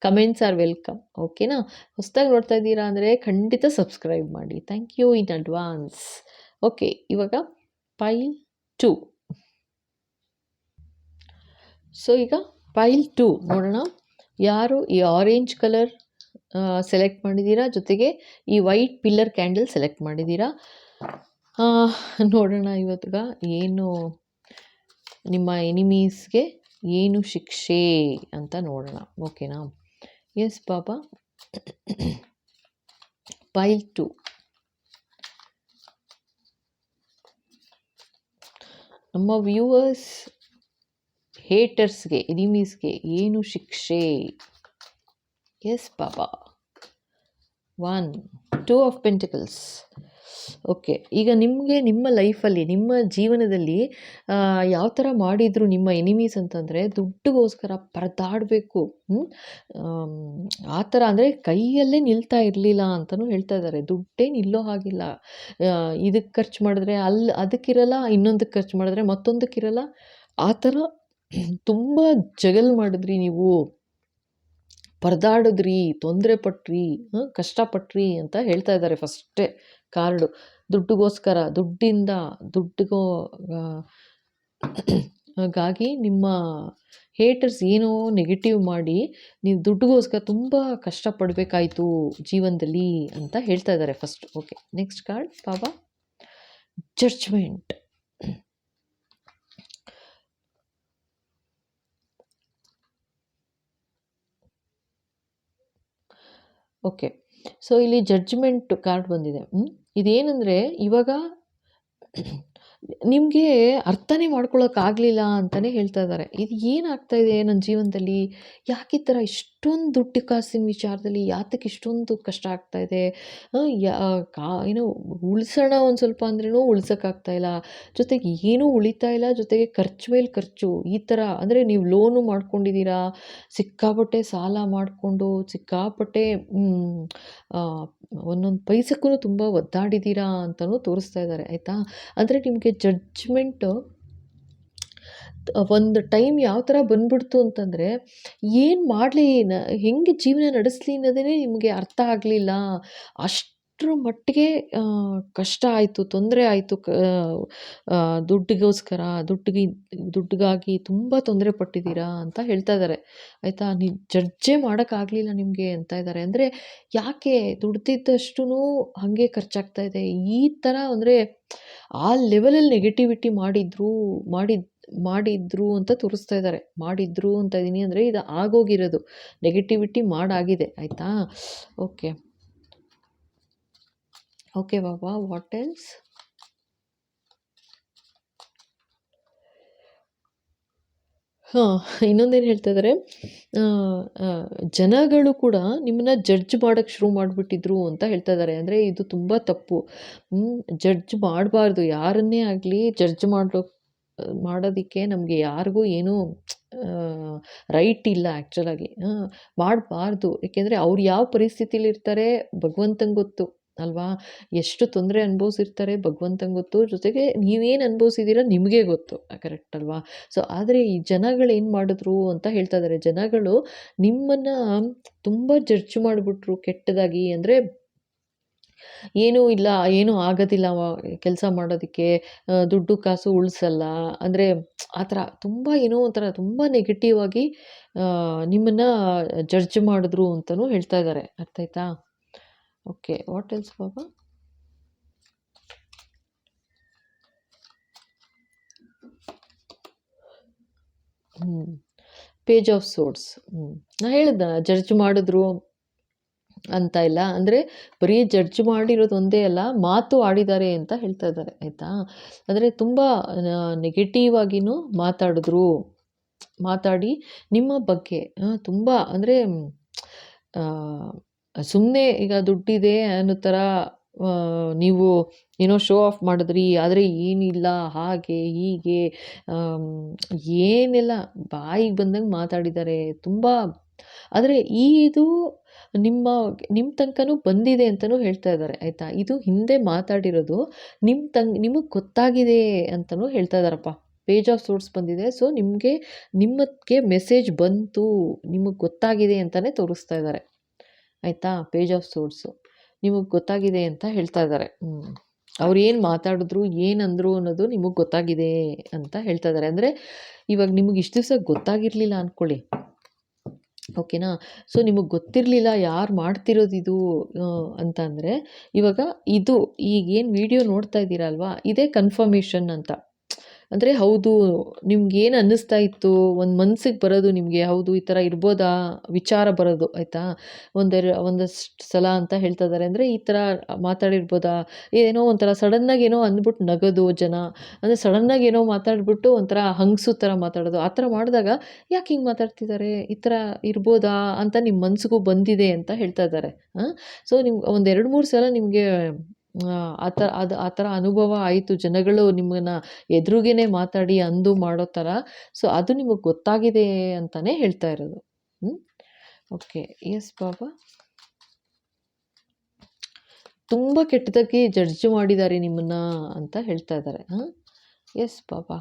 Comments are welcome. ಓಕೆನಾ? ಹೊಸದಾಗಿ ನೋಡ್ತಾ ಇದ್ದೀರಾ ಅಂದರೆ ಖಂಡಿತ ಸಬ್ಸ್ಕ್ರೈಬ್ ಮಾಡಿ. Thank you in advance. Okay, ಇವಾಗ ಫೈಲ್ 2. ಸೊ ಈಗ ಫೈಲ್ 2 ನೋಡೋಣ. ಯಾರು ಈ ಆರೆಂಜ್ ಕಲರ್ ಸೆಲೆಕ್ಟ್ ಮಾಡಿದ್ದೀರಾ, ಜೊತೆಗೆ ಈ ವೈಟ್ ಪಿಲ್ಲರ್ ಕ್ಯಾಂಡಲ್ ಸೆಲೆಕ್ಟ್ ಮಾಡಿದ್ದೀರಾ. ನೋಡೋಣ ಇವತ್ತಿಗ ಏನು ನಿಮ್ಮ ಎನಿಮೀಸ್ಗೆ ಏನು ಶಿಕ್ಷೆ ಅಂತ ನೋಡೋಣ. ಓಕೆನಾ? ಎಸ್ ಬಾಬಾ. ಫೈಲ್ 2. ನಮ್ಮ ವ್ಯೂವರ್ಸ್ ಹೇಟರ್ಸ್ಗೆ, ಎನಿಮೀಸ್ಗೆ ಏನು ಶಿಕ್ಷೆ? Yes Baba. 1 2 of pentacles. Okay, ಈಗ ನಿಮಗೆ ನಿಮ್ಮ ಲೈಫಲ್ಲಿ, ನಿಮ್ಮ ಜೀವನದಲ್ಲಿ ಯಾವ ಥರ ಮಾಡಿದರು ನಿಮ್ಮ ಎನಿಮೀಸ್ ಅಂತಂದರೆ, ದುಡ್ಡಿಗೋಸ್ಕರ ಪರದಾಡಬೇಕು. ಆ ಥರ ಅಂದರೆ ಕೈಯಲ್ಲೇ ನಿಲ್ತಾ ಇರಲಿಲ್ಲ ಅಂತಲೂ ಹೇಳ್ತಾ ಇದ್ದಾರೆ. ದುಡ್ಡೇ ನಿಲ್ಲೋ ಹಾಗಿಲ್ಲ. ಇದಕ್ಕೆ ಖರ್ಚು ಮಾಡಿದ್ರೆ ಅದಕ್ಕಿರಲ್ಲ, ಇನ್ನೊಂದಕ್ಕೆ ಖರ್ಚು ಮಾಡಿದ್ರೆ ಮತ್ತೊಂದಕ್ಕಿರಲ್ಲ. ಆ ಥರ ತುಂಬ ಜಗಲ್ ಮಾಡಿದ್ರಿ ನೀವು, ಪರದಾಡಿದ್ರಿ, ತೊಂದರೆ ಪಟ್ರಿ, ಕಷ್ಟಪಟ್ರಿ ಅಂತ ಹೇಳ್ತಾ ಇದ್ದಾರೆ. ಫಸ್ಟೇ ಕಾರ್ಡು ದುಡ್ಡಿಗೋಸ್ಕರ, ದುಡ್ಡಿಗೋ ಗಾಗಿ ನಿಮ್ಮ ಹೇಟರ್ಸ್ ಏನೋ ನೆಗೆಟಿವ್ ಮಾಡಿ ನೀವು ದುಡ್ಡಿಗೋಸ್ಕರ ತುಂಬ ಕಷ್ಟಪಡಬೇಕಾಯಿತು ಜೀವನದಲ್ಲಿ ಅಂತ ಹೇಳ್ತಾ ಇದ್ದಾರೆ ಫಸ್ಟ್. ಓಕೆ, ನೆಕ್ಸ್ಟ್ ಕಾರ್ಡ್ ಬಾಬಾ ಜಡ್ಜ್ಮೆಂಟ್. ಓಕೆ, ಸೊ ಇಲ್ಲಿ ಜಡ್ಜ್ಮೆಂಟ್ ಕಾರ್ಡ್ ಬಂದಿದೆ. ಇದೇನೆಂದರೆ ಇವಾಗ ನಿಮಗೆ ಅರ್ಥನೇ ಮಾಡ್ಕೊಳ್ಳೋಕ್ಕಾಗಲಿಲ್ಲ ಅಂತಲೇ ಹೇಳ್ತಾ ಇದ್ದಾರೆ. ಇದು ಏನಾಗ್ತಾ ಇದೆ ನನ್ನ ಜೀವನದಲ್ಲಿ, ಯಾಕೆ ಈ ಥರ ಇಷ್ಟೊಂದು ದುಡ್ಡು ಕಾಸಿನ ವಿಚಾರದಲ್ಲಿ ಯಾತಕ್ಕೆ ಇಷ್ಟೊಂದು ಕಷ್ಟ ಆಗ್ತಾ ಇದೆ? ಏನೋ ಉಳಿಸೋಣ ಒಂದು ಸ್ವಲ್ಪ ಅಂದ್ರೂ ಉಳ್ಸೋಕ್ಕಾಗ್ತಾಯಿಲ್ಲ, ಜೊತೆಗೆ ಏನೂ ಉಳಿತಾ ಇಲ್ಲ, ಜೊತೆಗೆ ಖರ್ಚು ಮೇಲೆ ಖರ್ಚು. ಈ ಥರ ಅಂದರೆ ನೀವು ಲೋನು ಮಾಡ್ಕೊಂಡಿದ್ದೀರಾ, ಸಿಕ್ಕಾಪಟ್ಟೆ ಸಾಲ ಮಾಡಿಕೊಂಡು ಸಿಕ್ಕಾಪಟ್ಟೆ ಒಂದೊಂದು ಪೈಸಕ್ಕೂ ತುಂಬ ಒದ್ದಾಡಿದ್ದೀರಾ ಅಂತಲೂ ತೋರಿಸ್ತಾ ಇದ್ದಾರೆ. ಆಯಿತಾ? ಅಂದರೆ ನಿಮಗೆ ಜಡ್ಜ್ಮೆಂಟು ಒಂದು ಟೈಮ್ ಯಾವ ಥರ ಬಂದ್ಬಿಡ್ತು ಅಂತಂದರೆ, ಏನು ಮಾಡಲಿ, ಹೆಂಗೆ ಜೀವನ ನಡೆಸಲಿ ಅನ್ನೋದೇ ನಿಮಗೆ ಅರ್ಥ ಆಗಲಿಲ್ಲ. ಅಷ್ಟರ ಮಟ್ಟಿಗೆ ಕಷ್ಟ ಆಯಿತು, ತೊಂದರೆ ಆಯಿತು. ದುಡ್ಡಿಗೋಸ್ಕರ, ದುಡ್ಡಿಗಾಗಿ ತುಂಬ ತೊಂದರೆ ಪಟ್ಟಿದ್ದೀರಾ ಅಂತ ಹೇಳ್ತಾ ಇದ್ದಾರೆ. ಆಯಿತಾ? ನೀವು ಜಡ್ಜೇ ಮಾಡೋಕ್ಕಾಗಲಿಲ್ಲ ನಿಮಗೆ ಅಂತ ಇದ್ದಾರೆ. ಅಂದರೆ ಯಾಕೆ ದುಡ್ದಿದ್ದಷ್ಟೂ ಹಾಗೆ ಖರ್ಚಾಗ್ತಾ ಇದೆ, ಈ ಥರ ಅಂದರೆ ಆ ಲೆವೆಲಲ್ಲಿ ನೆಗೆಟಿವಿಟಿ ಮಾಡಿದ್ರು ಅಂತ ತೋರಿಸ್ತಾ ಇದ್ದಾರೆ. ಮಾಡಿದ್ರು ಅಂತ ಇದ್ದೀನಿ ಅಂದರೆ ಇದು ಆಗೋಗಿರೋದು, ನೆಗೆಟಿವಿಟಿ ಮಾಡಾಗಿದೆ. ಆಯಿತಾ? Okay okay Baba, what else? ಇನ್ನೊಂದೇನು ಹೇಳ್ತಾ ಇದ್ದಾರೆ, ಜನಗಳು ಕೂಡ ನಿಮ್ಮನ್ನ ಜಡ್ಜ್ ಮಾಡೋಕ್ಕೆ ಶುರು ಮಾಡಿಬಿಟ್ಟಿದ್ರು ಅಂತ ಹೇಳ್ತಾ ಇದ್ದಾರೆ. ಅಂದರೆ ಇದು ತುಂಬ ತಪ್ಪು. ಜಡ್ಜ್ ಮಾಡಬಾರ್ದು, ಯಾರನ್ನೇ ಆಗಲಿ ಜಡ್ಜ್ ಮಾಡೋದಕ್ಕೆ ನಮಗೆ ಯಾರಿಗೂ ಏನೂ ರೈಟ್ ಇಲ್ಲ ಆ್ಯಕ್ಚುಲಾಗಿ. ಮಾಡಬಾರ್ದು. ಏಕೆಂದರೆ ಅವ್ರು ಯಾವ ಪರಿಸ್ಥಿತಿಲಿ ಇರ್ತಾರೆ ಭಗವಂತಂಗೆ ಗೊತ್ತು ಅಲ್ವಾ? ಎಷ್ಟು ತೊಂದರೆ ಅನುಭವಿಸಿರ್ತಾರೆ ಭಗವಂತಂಗೆ ಗೊತ್ತು, ಜೊತೆಗೆ ನೀವೇನು ಅನುಭವಿಸಿದ್ದೀರ ನಿಮಗೆ ಗೊತ್ತು. ಕರೆಕ್ಟ್ ಅಲ್ವಾ? ಸೊ ಆದರೆ ಈ ಜನಗಳೇನು ಮಾಡಿದ್ರು ಅಂತ ಹೇಳ್ತಾ ಇದ್ದಾರೆ. ಜನಗಳು ನಿಮ್ಮನ್ನು ತುಂಬ ಜಡ್ಜ್ ಮಾಡಿಬಿಟ್ರು ಕೆಟ್ಟದಾಗಿ. ಅಂದರೆ ಏನೂ ಇಲ್ಲ, ಏನೂ ಆಗೋದಿಲ್ಲ ಕೆಲಸ ಮಾಡೋದಕ್ಕೆ, ದುಡ್ಡು ಕಾಸು ಉಳಿಸಲ್ಲ, ಅಂದರೆ ಆ ಥರ ತುಂಬ ಏನೋ ಒಂಥರ ತುಂಬ ನೆಗೆಟಿವ್ ಆಗಿ ನಿಮ್ಮನ್ನು ಜಡ್ಜ್ ಮಾಡಿದ್ರು ಅಂತಲೂ ಹೇಳ್ತಾ ಇದ್ದಾರೆ. ಅರ್ಥ ಆಯ್ತಾ? ಓಕೆ, ವಾಟ್ ಎಲ್ಸ್ ಬಾಬಾ? Page of swords. ನಾ ಹೇಳಿದ್ನಲ್ಲ ಜಡ್ಜ್ ಮಾಡಿದ್ರು ಅಂತ ಇಲ್ಲ, ಅಂದರೆ ಬರೀ ಜಡ್ಜ್ ಮಾಡಿರೋದು ಒಂದೇ ಅಲ್ಲ, ಮಾತು ಆಡಿದ್ದಾರೆ ಅಂತ ಹೇಳ್ತಾ ಇದ್ದಾರೆ, ಆಯಿತಾ. ಅಂದರೆ ತುಂಬ ನೆಗೆಟಿವ್ ಆಗಿನೂ ಮಾತಾಡಿ ನಿಮ್ಮ ಬಗ್ಗೆ ತುಂಬ ಅಂದರೆ ಸುಮ್ಮನೆ ಈಗ ದುಡ್ಡಿದೆ ಅನ್ನೋ ಥರ ನೀವು ಏನೋ ಶೋ ಆಫ್ ಮಾಡಿದ್ರಿ, ಆದರೆ ಏನಿಲ್ಲ, ಹಾಗೆ ಹೀಗೆ ಏನೆಲ್ಲ ಬಾಯಿಗೆ ಬಂದಂಗೆ ಮಾತಾಡಿದ್ದಾರೆ ತುಂಬ. ಆದರೆ ಇದು ನಿಮ್ಮ ತನಕನೂ ಬಂದಿದೆ ಅಂತಲೂ ಹೇಳ್ತಾ ಇದ್ದಾರೆ, ಆಯಿತಾ. ಇದು ಹಿಂದೆ ಮಾತಾಡಿರೋದು ನಿಮಗೆ ಗೊತ್ತಾಗಿದೆ ಅಂತಲೂ ಹೇಳ್ತಾ ಇದ್ದಾರಪ್ಪ. ಪೇಜ್ ಆಫ್ ಸೋರ್ಸ್ ಬಂದಿದೆ, ಸೊ ನಿಮಗೆ ಮೆಸೇಜ್ ಬಂತು, ನಿಮಗೆ ಗೊತ್ತಾಗಿದೆ ಅಂತಲೇ ತೋರಿಸ್ತಾ ಇದ್ದಾರೆ, ಆಯಿತಾ. ಪೇಜ್ ಆಫ್ ಸೋರ್ಸು ನಿಮಗೆ ಗೊತ್ತಾಗಿದೆ ಅಂತ ಹೇಳ್ತಾ ಇದ್ದಾರೆ. ಅವ್ರು ಏನು ಮಾತಾಡಿದ್ರು, ಏನಂದ್ರು ಅನ್ನೋದು ನಿಮಗೆ ಗೊತ್ತಾಗಿದೆ ಅಂತ ಹೇಳ್ತಾ ಇದ್ದಾರೆ. ಅಂದರೆ ಇವಾಗ ನಿಮಗೆ ಇಷ್ಟು ದಿವಸ ಗೊತ್ತಾಗಿರಲಿಲ್ಲ ಅಂದ್ಕೊಳ್ಳಿ, ಓಕೆನಾ. ಸೊ ನಿಮಗೆ ಗೊತ್ತಿರಲಿಲ್ಲ ಯಾರು ಮಾಡ್ತಿರೋದಿದು ಅಂತ ಅಂದರೆ, ಇವಾಗ ಈಗೇನು ವಿಡಿಯೋ ನೋಡ್ತಾ ಇದ್ದೀರಲ್ವಾ, ಇದೇ ಕನ್ಫರ್ಮೇಷನ್ ಅಂತ. ಅಂದರೆ ಹೌದು, ನಿಮ್ಗೇನು ಅನ್ನಿಸ್ತಾ ಇತ್ತು, ಒಂದು ಮನ್ಸಿಗೆ ಬರೋದು ನಿಮಗೆ, ಹೌದು ಈ ಥರ ಇರ್ಬೋದಾ ವಿಚಾರ ಬರೋದು, ಆಯಿತಾ. ಒಂದಷ್ಟು ಸಲ ಅಂತ ಹೇಳ್ತಾ ಇದ್ದಾರೆ, ಅಂದರೆ ಈ ಥರ ಮಾತಾಡಿರ್ಬೋದಾ, ಏನೋ ಒಂಥರ ಸಡನ್ನಾಗಿ ಏನೋ ಅಂದ್ಬಿಟ್ಟು ನಗೋದು ಜನ, ಅಂದರೆ ಸಡನ್ನಾಗಿ ಏನೋ ಮಾತಾಡ್ಬಿಟ್ಟು ಒಂಥರ ಹಂಗಸು ಥರ ಮಾತಾಡೋದು, ಆ ಥರ ಮಾಡಿದಾಗ ಯಾಕೆ ಹಿಂಗೆ ಮಾತಾಡ್ತಿದ್ದಾರೆ, ಈ ಥರ ಇರ್ಬೋದಾ ಅಂತ ನಿಮ್ಮ ಮನಸ್ಸಿಗೂ ಬಂದಿದೆ ಅಂತ ಹೇಳ್ತಾ ಇದ್ದಾರೆ. ಸೊ ನಿಮ್ಗೆ ಒಂದು 2-3 ಸಲ ನಿಮಗೆ ಆ ಥರ ಅನುಭವ ಆಯಿತು, ಜನಗಳು ನಿಮ್ಮನ್ನು ಎದುರುಗೇನೆ ಮಾತಾಡಿ ಅಂದು ಮಾಡೋ ಥರ. ಸೊ ಅದು ನಿಮಗೆ ಗೊತ್ತಾಗಿದೆ ಅಂತಲೇ ಹೇಳ್ತಾ ಇರೋದು. ಓಕೆ, ಎಸ್ ಬಾಬಾ. ತುಂಬ ಕೆಟ್ಟದಾಗಿ ಜಡ್ಜ್ ಮಾಡಿದ್ದಾರೆ ನಿಮ್ಮನ್ನು ಅಂತ ಹೇಳ್ತಾ ಇದ್ದಾರೆ. ಎಸ್ ಬಾಬಾ.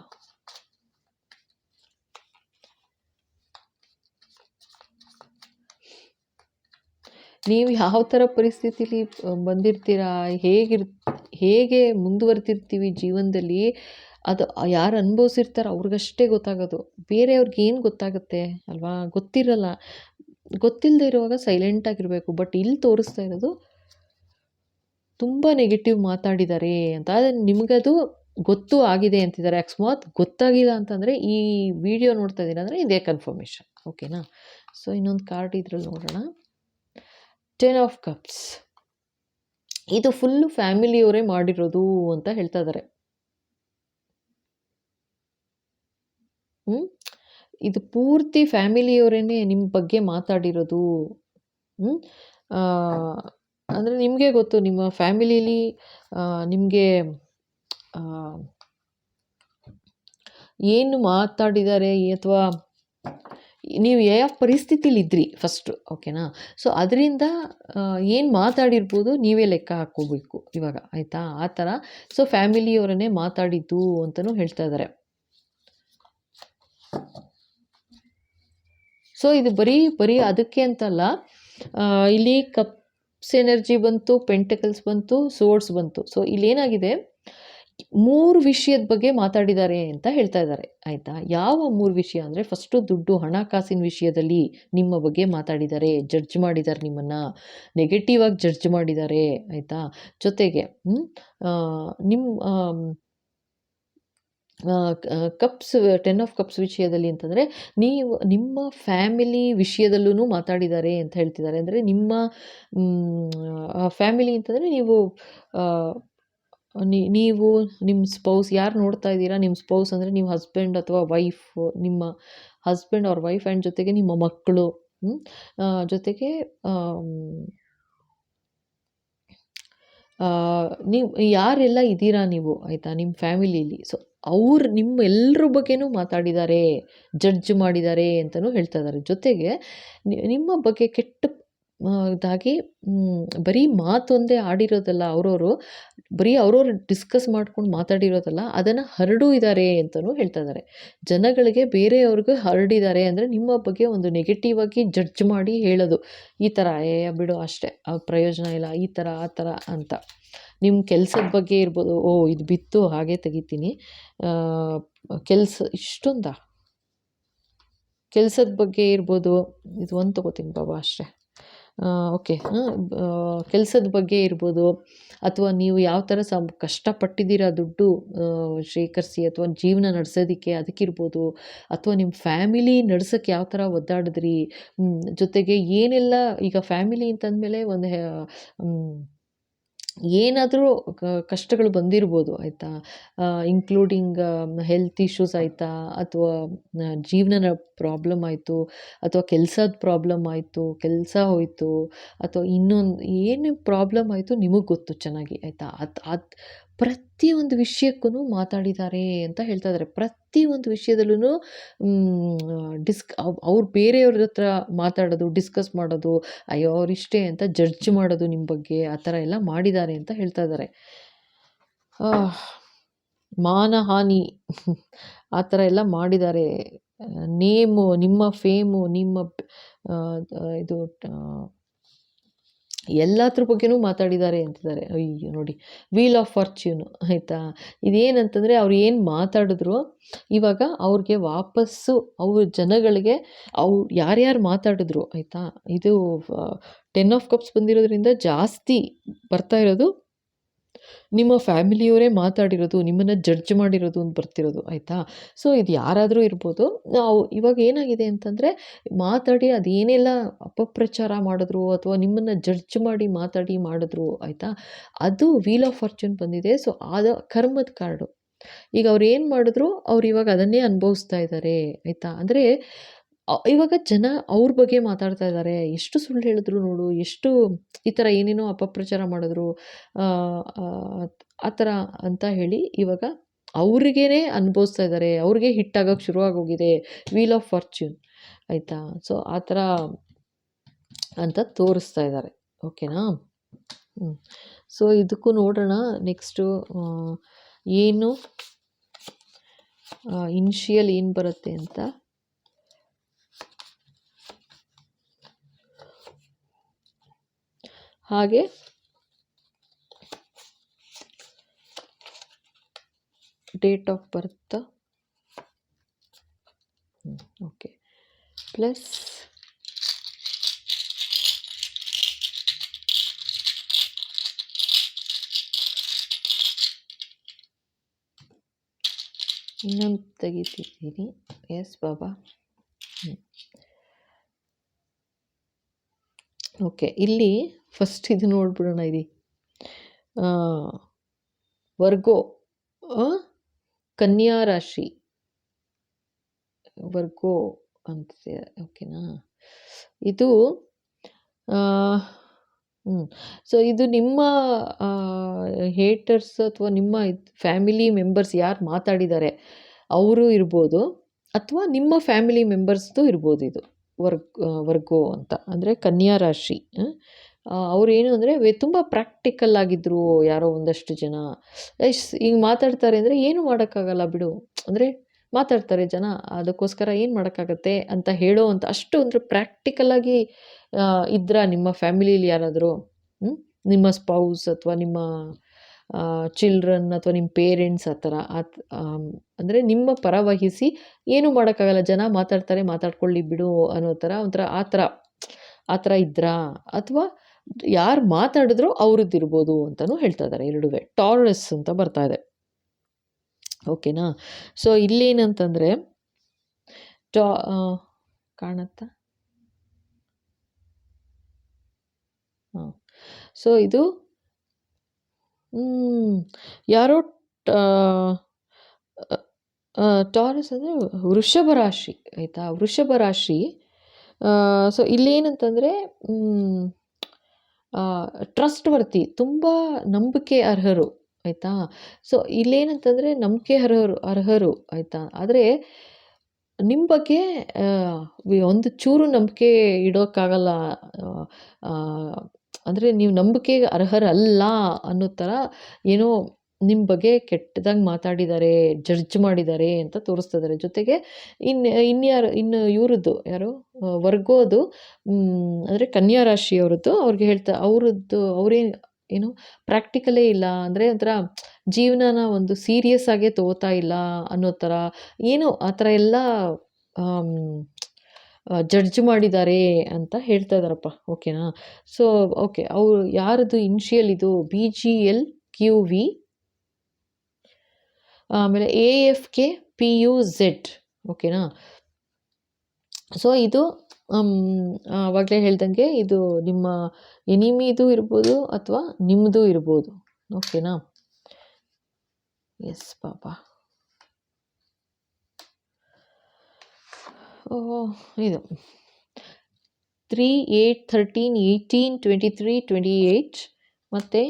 ನೀವು ಯಾವ ಥರ ಪರಿಸ್ಥಿತಿಲಿ ಬಂದಿರ್ತೀರಾ, ಹೇಗೆ ಮುಂದುವರೆದಿರ್ತೀವಿ ಜೀವನದಲ್ಲಿ, ಅದು ಯಾರು ಅನುಭವಿಸಿರ್ತಾರೋ ಅವ್ರಿಗಷ್ಟೇ ಗೊತ್ತಾಗೋದು, ಬೇರೆಯವ್ರಿಗೆ ಏನು ಗೊತ್ತಾಗುತ್ತೆ ಅಲ್ವಾ. ಗೊತ್ತಿರಲ್ಲ, ಗೊತ್ತಿಲ್ಲದೆ ಇರುವಾಗ ಸೈಲೆಂಟಾಗಿರಬೇಕು. ಬಟ್ ಇಲ್ಲಿ ತೋರಿಸ್ತಾ ಇರೋದು ತುಂಬ ನೆಗೆಟಿವ್ ಮಾತಾಡಿದ್ದಾರೆ ಅಂತ. ನಿಮಗದು ಗೊತ್ತು ಆಗಿದೆ ಅಂತಿದ್ದಾರೆ. ಅಕಸ್ಮಾತ್ ಗೊತ್ತಾಗಿಲ್ಲ ಅಂತಂದರೆ ಈ ವಿಡಿಯೋ ನೋಡ್ತಾ ಇದ್ದೀರಾ ಅಂದರೆ ಇದೇ ಕನ್ಫರ್ಮೇಷನ್, ಓಕೆನಾ. ಸೊ ಇನ್ನೊಂದು ಕಾರ್ಡ್ ಇದ್ರಲ್ಲಿ ನೋಡೋಣ. 10 ಆಫ್ ಕಪ್ಸ್. ಇದು ಫುಲ್ಲು ಫ್ಯಾಮಿಲಿಯವರೇ ಮಾಡಿರೋದು ಅಂತ ಹೇಳ್ತಾ ಇದ್ದಾರೆ. ಇದು ಪೂರ್ತಿ ಫ್ಯಾಮಿಲಿಯವರೇನೆ ನಿಮ್ಮ ಬಗ್ಗೆ ಮಾತಾಡಿರೋದು. ಅಂದರೆ ನಿಮಗೆ ಗೊತ್ತು, ನಿಮ್ಮ ಫ್ಯಾಮಿಲಿಲಿ ನಿಮಗೆ ಏನು ಮಾತಾಡಿದ್ದಾರೆ, ಅಥವಾ ನೀವು ಯಾವ ಪರಿಸ್ಥಿತಿಲಿದ್ರಿ ಫಸ್ಟು, ಓಕೆನಾ. ಸೊ ಅದರಿಂದ ಏನು ಮಾತಾಡಿರ್ಬೋದು ನೀವೇ ಲೆಕ್ಕ ಹಾಕ್ಕೋಬೇಕು ಇವಾಗ, ಆಯಿತಾ, ಆ ಥರ. ಸೊ ಫ್ಯಾಮಿಲಿಯವರನ್ನೇ ಮಾತಾಡಿದ್ದು ಅಂತಲೂ ಹೇಳ್ತಾ ಇದ್ದಾರೆ. ಸೊ ಇದು ಬರೀ ಅದಕ್ಕೆ ಅಂತಲ್ಲ, ಇಲ್ಲಿ ಕಪ್ಸ್ ಎನರ್ಜಿ ಬಂತು, ಪೆಂಟಕಲ್ಸ್ ಬಂತು, ಸೋರ್ಡ್ಸ್ ಬಂತು. ಸೊ ಇಲ್ಲೇನಾಗಿದೆ, 3 ವಿಷಯದ ಬಗ್ಗೆ ಮಾತಾಡಿದ್ದಾರೆ ಅಂತ ಹೇಳ್ತಾ ಇದ್ದಾರೆ, ಆಯಿತಾ. ಯಾವ 3 ವಿಷಯ ಅಂದರೆ, ಫಸ್ಟು ದುಡ್ಡು, ಹಣಕಾಸಿನ ವಿಷಯದಲ್ಲಿ ನಿಮ್ಮ ಬಗ್ಗೆ ಮಾತಾಡಿದ್ದಾರೆ, ಜಡ್ಜ್ ಮಾಡಿದ್ದಾರೆ, ನಿಮ್ಮನ್ನು ನೆಗೆಟಿವ್ ಆಗಿ ಜಡ್ಜ್ ಮಾಡಿದ್ದಾರೆ, ಆಯಿತಾ. ಜೊತೆಗೆ ಕಪ್ಸ್ 10 ಆಫ್ ಕಪ್ಸ್ ವಿಷಯದಲ್ಲಿ ಅಂತಂದರೆ, ನಿಮ್ಮ ಫ್ಯಾಮಿಲಿ ವಿಷಯದಲ್ಲೂ ಮಾತಾಡಿದ್ದಾರೆ ಅಂತ ಹೇಳ್ತಿದ್ದಾರೆ. ಅಂದರೆ ನಿಮ್ಮ ಫ್ಯಾಮಿಲಿ ಅಂತಂದರೆ ನೀವು ನಿಮ್ಮ ಸ್ಪೌಸ್, ಯಾರು ನೋಡ್ತಾ ಇದ್ದೀರಾ, ನಿಮ್ಮ ಸ್ಪೌಸ್ ಅಂದರೆ ನಿಮ್ಮ ಹಸ್ಬೆಂಡ್ ಅಥವಾ ವೈಫ್, ನಿಮ್ಮ ಹಸ್ಬೆಂಡ್ ಅವ್ರ ವೈಫ್, ಆ್ಯಂಡ್ ಜೊತೆಗೆ ನಿಮ್ಮ ಮಕ್ಕಳು, ಜೊತೆಗೆ ನೀವು ಯಾರೆಲ್ಲ ಇದ್ದೀರಾ ನೀವು, ಆಯಿತಾ, ನಿಮ್ಮ ಫ್ಯಾಮಿಲಿಲಿ. ಸೊ ನಿಮ್ಮೆಲ್ಲರ ಬಗ್ಗೆನೂ ಮಾತಾಡಿದ್ದಾರೆ, ಜಡ್ಜ್ ಮಾಡಿದ್ದಾರೆ ಅಂತಲೂ ಹೇಳ್ತಾ ಇದ್ದಾರೆ. ಜೊತೆಗೆ ನಿಮ್ಮ ಬಗ್ಗೆ ಕೆಟ್ಟದಾಗಿ ಬರೀ ಮಾತೊಂದೇ ಆಡಿರೋದಲ್ಲ, ಬರೀ ಅವ್ರವ್ರು ಡಿಸ್ಕಸ್ ಮಾಡ್ಕೊಂಡು ಮಾತಾಡಿರೋದಲ್ಲ, ಅದನ್ನು ಹರಡಿದ್ದಾರೆ ಅಂತಲೂ ಹೇಳ್ತಾ ಇದ್ದಾರೆ. ಜನಗಳಿಗೆ, ಬೇರೆಯವ್ರಿಗೆ ಹರಡಿದ್ದಾರೆ ಅಂದರೆ ನಿಮ್ಮ ಬಗ್ಗೆ ಒಂದು ನೆಗೆಟಿವ್ ಆಗಿ ಜಡ್ಜ್ ಮಾಡಿ ಹೇಳೋದು, ಈ ಥರ ಬಿಡು ಅಷ್ಟೇ, ಪ್ರಯೋಜನ ಇಲ್ಲ, ಈ ಥರ ಆ ಥರ ಅಂತ. ನಿಮ್ಮ ಕೆಲಸದ ಬಗ್ಗೆ ಇರ್ಬೋದು, ಇದು ಬಿತ್ತು ಹಾಗೆ ತೆಗಿತೀನಿ, ಕೆಲಸದ ಬಗ್ಗೆ ಇರ್ಬೋದು, ಇದು ಒಂದು ತೊಗೋತೀನಿ ಬಾಬಾ ಅಷ್ಟೇ. ಓಕೆ. ಕೆಲಸದ ಬಗ್ಗೆ ಇರ್ಬೋದು, ಅಥವಾ ನೀವು ಯಾವ ಥರ ಕಷ್ಟಪಟ್ಟಿದ್ದೀರಾ ದುಡ್ಡು ಶೇಖರಿಸಿ ಅಥವಾ ಜೀವನ ನಡೆಸೋದಕ್ಕೆ ಅದಕ್ಕಿರ್ಬೋದು, ಅಥವಾ ನಿಮ್ಮ ಫ್ಯಾಮಿಲಿ ನಡ್ಸೋಕ್ಕೆ ಯಾವ ಥರ ಒದ್ದಾಡಿದ್ರಿ, ಜೊತೆಗೆ ಏನೆಲ್ಲ ಈಗ ಫ್ಯಾಮಿಲಿ ಅಂತಂದಮೇಲೆ ಒಂದು ಏನಾದರೂ ಕಷ್ಟಗಳು ಬಂದಿರ್ಬೋದು ಆಯಿತಾ, ಇನ್ಕ್ಲೂಡಿಂಗ್ ಹೆಲ್ತ್ ಇಶ್ಯೂಸ್ ಆಯಿತಾ, ಅಥವಾ ಜೀವನ ಪ್ರಾಬ್ಲಮ್ ಆಯಿತು, ಅಥವಾ ಕೆಲಸದ ಪ್ರಾಬ್ಲಮ್ ಆಯಿತು, ಕೆಲಸ ಹೋಯಿತು, ಅಥವಾ ಇನ್ನೊಂದು ಏನು ಪ್ರಾಬ್ಲಮ್ ಆಯಿತು ನಿಮಗೆ ಗೊತ್ತು ಚೆನ್ನಾಗಿ ಆಯಿತಾ. ಅದು ಪ್ರತಿಯೊಂದು ವಿಷಯಕ್ಕೂ ಮಾತಾಡಿದ್ದಾರೆ ಅಂತ ಹೇಳ್ತಾ ಇದ್ದಾರೆ. ಪ್ರತಿಯೊಂದು ವಿಷಯದಲ್ಲೂ ಅವ್ರು ಬೇರೆಯವ್ರ ಹತ್ರ ಮಾತಾಡೋದು, ಡಿಸ್ಕಸ್ ಮಾಡೋದು, ಅಯ್ಯೋ ಅವರಿಷ್ಟೇ ಅಂತ ಜಡ್ಜ್ ಮಾಡೋದು ನಿಮ್ಮ ಬಗ್ಗೆ, ಆ ಥರ ಎಲ್ಲ ಮಾಡಿದ್ದಾರೆ ಅಂತ ಹೇಳ್ತಾ ಇದ್ದಾರೆ. ಮಾನಹಾನಿ ಆ ಥರ ಎಲ್ಲ ಮಾಡಿದ್ದಾರೆ. ನೇಮು, ನಿಮ್ಮ ಫೇಮು, ನಿಮ್ಮ ಇದು ಎಲ್ಲದ್ರ ಬಗ್ಗೆನೂ ಮಾತಾಡಿದ್ದಾರೆ ಅಂತಿದ್ದಾರೆ. ಅಯ್ಯೋ ನೋಡಿ, ವೀಲ್ ಆಫ್ ಫಾರ್ಚ್ಯೂನು ಆಯಿತಾ. ಇದೇನಂತಂದರೆ ಅವ್ರು ಏನು ಮಾತಾಡಿದ್ರು ಇವಾಗ ಅವ್ರಿಗೆ ವಾಪಸ್ಸು ಅವ್ರ ಜನಗಳಿಗೆ ಯಾರ್ಯಾರು ಮಾತಾಡಿದ್ರು ಆಯಿತಾ. ಇದು 10 ಆಫ್ ಕಪ್ಸ್ ಬಂದಿರೋದ್ರಿಂದ ಜಾಸ್ತಿ ಬರ್ತಾ ಇರೋದು ನಿಮ್ಮ ಫ್ಯಾಮಿಲಿಯವರೇ ಮಾತಾಡಿರೋದು, ನಿಮ್ಮನ್ನು ಜಡ್ಜ್ ಮಾಡಿರೋದು ಅಂತ ಬರ್ತಿರೋದು ಆಯಿತಾ. ಸೊ ಇದು ಯಾರಾದರೂ ಇರ್ಬೋದು. ನಾವು ಇವಾಗ ಏನಾಗಿದೆ ಅಂತಂದರೆ ಮಾತಾಡಿ ಅದೇನೆಲ್ಲ ಅಪಪ್ರಚಾರ ಮಾಡಿದ್ರು ಅಥವಾ ನಿಮ್ಮನ್ನು ಜಡ್ಜ್ ಮಾಡಿ ಮಾಡಿದ್ರು ಆಯಿತಾ, ಅದು ವೀಲ್ ಆಫ್ ಫಾರ್ಚ್ಯೂನ್ ಬಂದಿದೆ. ಸೊ ಅದು ಕರ್ಮದ ಕಾರ್ಡು. ಈಗ ಅವ್ರು ಏನು ಮಾಡಿದ್ರು ಅವ್ರು ಇವಾಗ ಅದನ್ನೇ ಅನುಭವಿಸ್ತಾ ಇದ್ದಾರೆ ಆಯಿತಾ. ಅಂದರೆ ಇವಾಗ ಜನ ಅವ್ರ ಬಗ್ಗೆ ಮಾತಾಡ್ತಾ ಇದ್ದಾರೆ. ಎಷ್ಟು ಸುಳ್ಳು ಹೇಳಿದ್ರು ನೋಡು, ಎಷ್ಟು ಈ ಥರ ಏನೇನೋ ಅಪಪ್ರಚಾರ ಮಾಡಿದ್ರು ಆ ಥರ ಅಂತ ಹೇಳಿ ಇವಾಗ ಅವ್ರಿಗೇ ಅನುಭವಿಸ್ತಾ ಇದ್ದಾರೆ. ಅವ್ರಿಗೆ ಹಿಟ್ಟಾಗೋಕ್ಕೆ ಶುರುವಾಗೋಗಿದೆ ವೀಲ್ ಆಫ್ ಫಾರ್ಚ್ಯೂನ್ ಆಯಿತಾ. ಸೊ ಆ ಥರ ಅಂತ ತೋರಿಸ್ತಾ ಇದ್ದಾರೆ. ಓಕೆನಾ. ಸೊ ಇದಕ್ಕೂ ನೋಡೋಣ ನೆಕ್ಸ್ಟು ಏನು ಇನಿಷಿಯಲ್ ಏನು ಬರುತ್ತೆ ಅಂತ. ಹಾಗೆ date of birth okay, plus ಇನ್ನೊಂದು ತೆಗಿತಿದ್ದೀನಿ. ಎಸ್ ಬಾಬಾ. ಓಕೆ, ಇಲ್ಲಿ ಫಸ್ಟ್ ಇದು ನೋಡ್ಬಿಡೋಣ. ಇದು ವರ್ಗೋ ಕನ್ಯಾ ರಾಶಿ, ವರ್ಗೋ ಅಂತಿದೆ. ಓಕೆನಾ. ಇದು ಸೊ ಇದು ನಿಮ್ಮ ಹೇಟರ್ಸ್ ಅಥವಾ ನಿಮ್ಮ ಫ್ಯಾಮಿಲಿ ಮೆಂಬರ್ಸ್ ಯಾರು ಮಾತಾಡಿದ್ದಾರೆ ಅವರು ಇರ್ಬೋದು, ಅಥವಾ ನಿಮ್ಮ ಫ್ಯಾಮಿಲಿ ಮೆಂಬರ್ಸ್ದು ಇರ್ಬೋದು. ಇದು ವರ್ಗೋ ಅಂತ ಅಂದರೆ ಕನ್ಯಾ ರಾಶಿ. ಏನು ಅಂದರೆ ತುಂಬ ಪ್ರಾಕ್ಟಿಕಲ್ ಆಗಿದ್ದರು ಯಾರೋ ಒಂದಷ್ಟು ಜನ. ಈಗ ಮಾತಾಡ್ತಾರೆ ಅಂದರೆ ಏನು ಮಾಡೋಕ್ಕಾಗಲ್ಲ ಬಿಡು, ಅಂದರೆ ಮಾತಾಡ್ತಾರೆ ಜನ, ಅದಕ್ಕೋಸ್ಕರ ಏನು ಮಾಡೋಕ್ಕಾಗತ್ತೆ ಅಂತ ಹೇಳೋ ಅಂತ ಅಷ್ಟು ಅಂದರೆ ಪ್ರಾಕ್ಟಿಕಲಾಗಿ ಇದ್ರಾ ನಿಮ್ಮ ಫ್ಯಾಮಿಲೀಲಿ ಯಾರಾದರೂ, ನಿಮ್ಮ ಸ್ಪೌಸ್ ಅಥವಾ ನಿಮ್ಮ ಚಿಲ್ಡ್ರನ್ ಅಥವಾ ನಿಮ್ಮ ಪೇರೆಂಟ್ಸ್ ಆ ಥರ ಅಂದರೆ ನಿಮ್ಮ ಪರ ವಹಿಸಿ ಏನೂ ಮಾಡೋಕ್ಕಾಗಲ್ಲ, ಜನ ಮಾತಾಡ್ತಾರೆ ಮಾತಾಡ್ಕೊಳ್ಳಿ ಬಿಡು ಅನ್ನೋ ಥರ ಒಂಥರ ಆ ಥರ ಇದ್ರಾ, ಅಥವಾ ಯಾರು ಮಾತಾಡಿದ್ರೋ ಅವ್ರದ್ದಿರ್ಬೋದು ಅಂತಲೂ ಹೇಳ್ತಾ ಇದ್ದಾರೆ. ಎರಡುವೆ ಟಾರಸ್ ಅಂತ ಬರ್ತಾ ಇದೆ. ಓಕೆನಾ. ಸೊ ಇಲ್ಲೇನಂತಂದರೆ ಕಾಣತ್ತಾ. ಸೊ ಇದು ಯಾರೋ ಟಾರಸ್ ಅಂದರೆ ವೃಷಭ ರಾಶಿ ಆಯಿತಾ, ವೃಷಭ ರಾಶಿ. ಸೊ ಇಲ್ಲೇನಂತಂದರೆ ಟ್ರಸ್ಟ್ ವರ್ತಿ, ತುಂಬ ನಂಬಿಕೆ ಅರ್ಹರು ಆಯಿತಾ. ಸೊ ಇಲ್ಲೇನಂತಂದರೆ ನಂಬಿಕೆ ಅರ್ಹರು ಆಯಿತಾ. ಆದರೆ ನಿಮ್ಮ ಬಗ್ಗೆ ಒಂದು ಚೂರು ನಂಬಿಕೆ ಇಡೋಕ್ಕಾಗಲ್ಲ, ಅಂದರೆ ನೀವು ನಂಬಿಕೆಗೆ ಅರ್ಹರಲ್ಲ ಅನ್ನೋ ಥರ ಏನೋ ನಿಮ್ಮ ಬಗ್ಗೆ ಕೆಟ್ಟದಾಗಿ ಮಾತಾಡಿದ್ದಾರೆ, ಜಡ್ಜ್ ಮಾಡಿದ್ದಾರೆ ಅಂತ ತೋರಿಸ್ತಾ ಇದ್ದಾರೆ. ಜೊತೆಗೆ ಇನ್ನು ಇವ್ರದ್ದು ಯಾರು ವರ್ಗೋದು ಅಂದರೆ ಕನ್ಯಾ ರಾಶಿಯವ್ರದ್ದು ಅವ್ರಿಗೆ ಅವ್ರೇನು ಪ್ರಾಕ್ಟಿಕಲೇ ಇಲ್ಲ, ಅಂದರೆ ಒಂಥರ ಜೀವನನ ಒಂದು ಸೀರಿಯಸ್ ಆಗೇ ತಗೋತಾ ಇಲ್ಲ ಅನ್ನೋ ಥರ ಏನೋ ಆ ಥರ ಎಲ್ಲ ಜಡ್ಜ್ ಮಾಡಿದ್ದಾರೆ ಅಂತ ಹೇಳ್ತಾ ಇದ್ದಾರಪ್ಪ. ಓಕೆನಾ? ಸೊ ಓಕೆ, ಅವರು ಯಾರದು ಇನಿಷಿಯಲ್ ಇದು BGLQV, ಆಮೇಲೆ AFKPUZ. ಓಕೆನಾ? ಸೊ ಇದು ಆವಾಗಲೇ ಹೇಳ್ದಂಗೆ ಇದು ನಿಮ್ಮ ಎನಿಮಿದು ಇರ್ಬೋದು ಅಥವಾ ನಿಮ್ಮದು ಇರ್ಬೋದು. ಓಕೆನಾ? ಎಸ್ ಪಾಪ. ಇದು 3, 8, 13, 18, 23, 28 ಮತ್ತು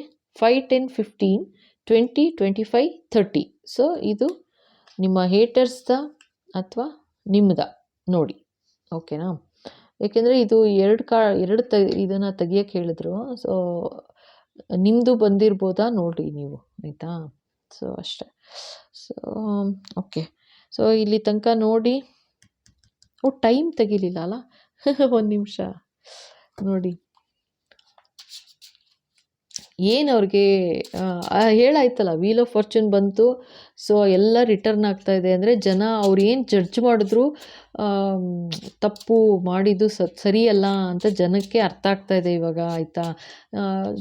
5, 10, 15, 20, 25, 30. ಸೊ ಇದು ನಿಮ್ಮ ಹೇಟರ್ಸ್ದ ಅಥವಾ ನಿಮ್ಮದ ನೋಡಿ. ಓಕೆನಾ? ಏಕೆಂದರೆ ಇದು ಎರಡು ಇದನ್ನು ತೆಗಿಯೋಕ್ಕೆ ಹೇಳಿದ್ರು. ಸೊ ನಿಮ್ಮದು ಬಂದಿರ್ಬೋದಾ ನೋಡಿರಿ ನೀವು, ಆಯಿತಾ? ಸೊ ಅಷ್ಟೇ. ಸೊ ಓಕೆ, ಸೊ ಇಲ್ಲಿ ತನಕ ನೋಡಿ. ಟೈಮ್ ತೆಗಿಲಿಲ್ಲ ಅಲ್ಲ. ಒಂದು ನಿಮಿಷ ನೋಡಿ. ಏನು ಅವ್ರಿಗೆ ಹೇಳಾಯ್ತಲ್ಲ, ವೀಲ್ ಆಫ್ ಫಾರ್ಚೂನ್ ಬಂತು. ಸೊ ಎಲ್ಲ ರಿಟರ್ನ್ ಆಗ್ತಾ ಇದೆ ಅಂದರೆ ಜನ ಅವ್ರು ಏನು ಜಡ್ಜ್ ಮಾಡಿದ್ರು ತಪ್ಪು ಮಾಡಿದ್ದು ಸರಿಯಲ್ಲ ಅಂತ ಜನಕ್ಕೆ ಅರ್ಥ ಆಗ್ತಾ ಇದೆ ಇವಾಗ, ಆಯಿತಾ?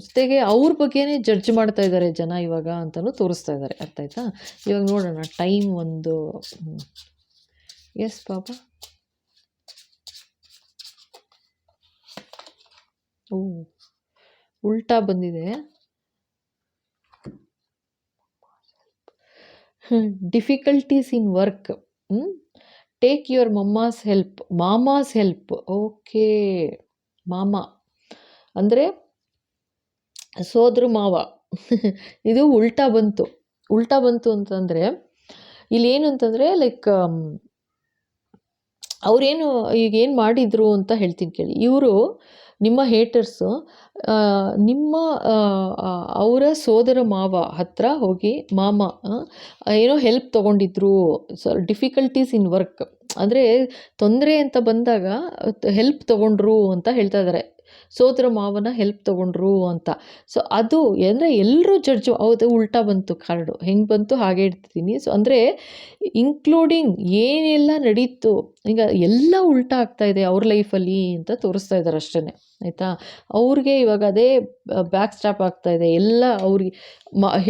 ಜೊತೆಗೆ ಅವ್ರ ಬಗ್ಗೆನೇ ಜಡ್ಜ್ ಮಾಡ್ತಾ ಇದ್ದಾರೆ ಜನ ಇವಾಗ ಅಂತಲೂ ತೋರಿಸ್ತಾ ಇದ್ದಾರೆ. ಅರ್ಥ ಆಯ್ತಾ? ಇವಾಗ ನೋಡೋಣ ಟೈಮ್ ಒಂದು. ಎಸ್ ಪಾಪ. ಉಲ್ಟಾ ಬಂದಿದೆ. Difficulties in work. Take your mama's help. Okay, ಮಾಮ ಅಂದರೆ ಸೋದ್ರ ಮಾವ. ಇದು ಉಲ್ಟಾ ಬಂತು ಅಂತಂದರೆ ಇಲ್ಲೇನು ಅಂತಂದರೆ ಲೈಕ್ ಅವರೇನು ಈಗೇನು ಮಾಡಿದರು ಅಂತ ಹೇಳ್ತೀನಿ ಕೇಳಿ. ಇವರು ನಿಮ್ಮ ಹೇಟರ್ಸು ಅವರ ಸೋದರ ಮಾವ ಹತ್ರ ಹೋಗಿ ಮಾಮ ಏನೋ ಹೆಲ್ಪ್ ತೊಗೊಂಡಿದ್ರು. ಡಿಫಿಕಲ್ಟೀಸ್ ಇನ್ ವರ್ಕ್ ಅಂದರೆ ತೊಂದರೆ ಅಂತ ಬಂದಾಗ ಹೆಲ್ಪ್ ತೊಗೊಂಡ್ರು ಅಂತ ಹೇಳ್ತಾ ಇದ್ದಾರೆ. ಸೋದರ ಮಾವನ ಹೆಲ್ಪ್ ತೊಗೊಂಡ್ರು ಅಂತ. ಸೊ ಅದು ಅಂದರೆ ಎಲ್ಲರೂ ಜಡ್ಜು. ಹೌದು, ಉಲ್ಟಾ ಬಂತು ಕಾರ್ಡು. ಹೆಂಗೆ ಬಂತು ಹಾಗೆ ಇಡ್ತೀನಿ. ಸೊ ಅಂದರೆ ಇನ್ಕ್ಲೂಡಿಂಗ್ ಏನೆಲ್ಲ ನಡೀತು ಈಗ ಎಲ್ಲ ಉಲ್ಟಾ ಆಗ್ತಾ ಇದೆ ಅವ್ರ ಲೈಫಲ್ಲಿ ಅಂತ ತೋರಿಸ್ತಾ ಇದ್ದಾರೆ ಅಷ್ಟೇ, ಆಯಿತಾ? ಅವ್ರಿಗೆ ಇವಾಗ ಅದೇ ಬ್ಯಾಕ್ ಸ್ಟಾಪ್ ಆಗ್ತಾ ಇದೆ. ಎಲ್ಲ ಅವ್ರಿಗೆ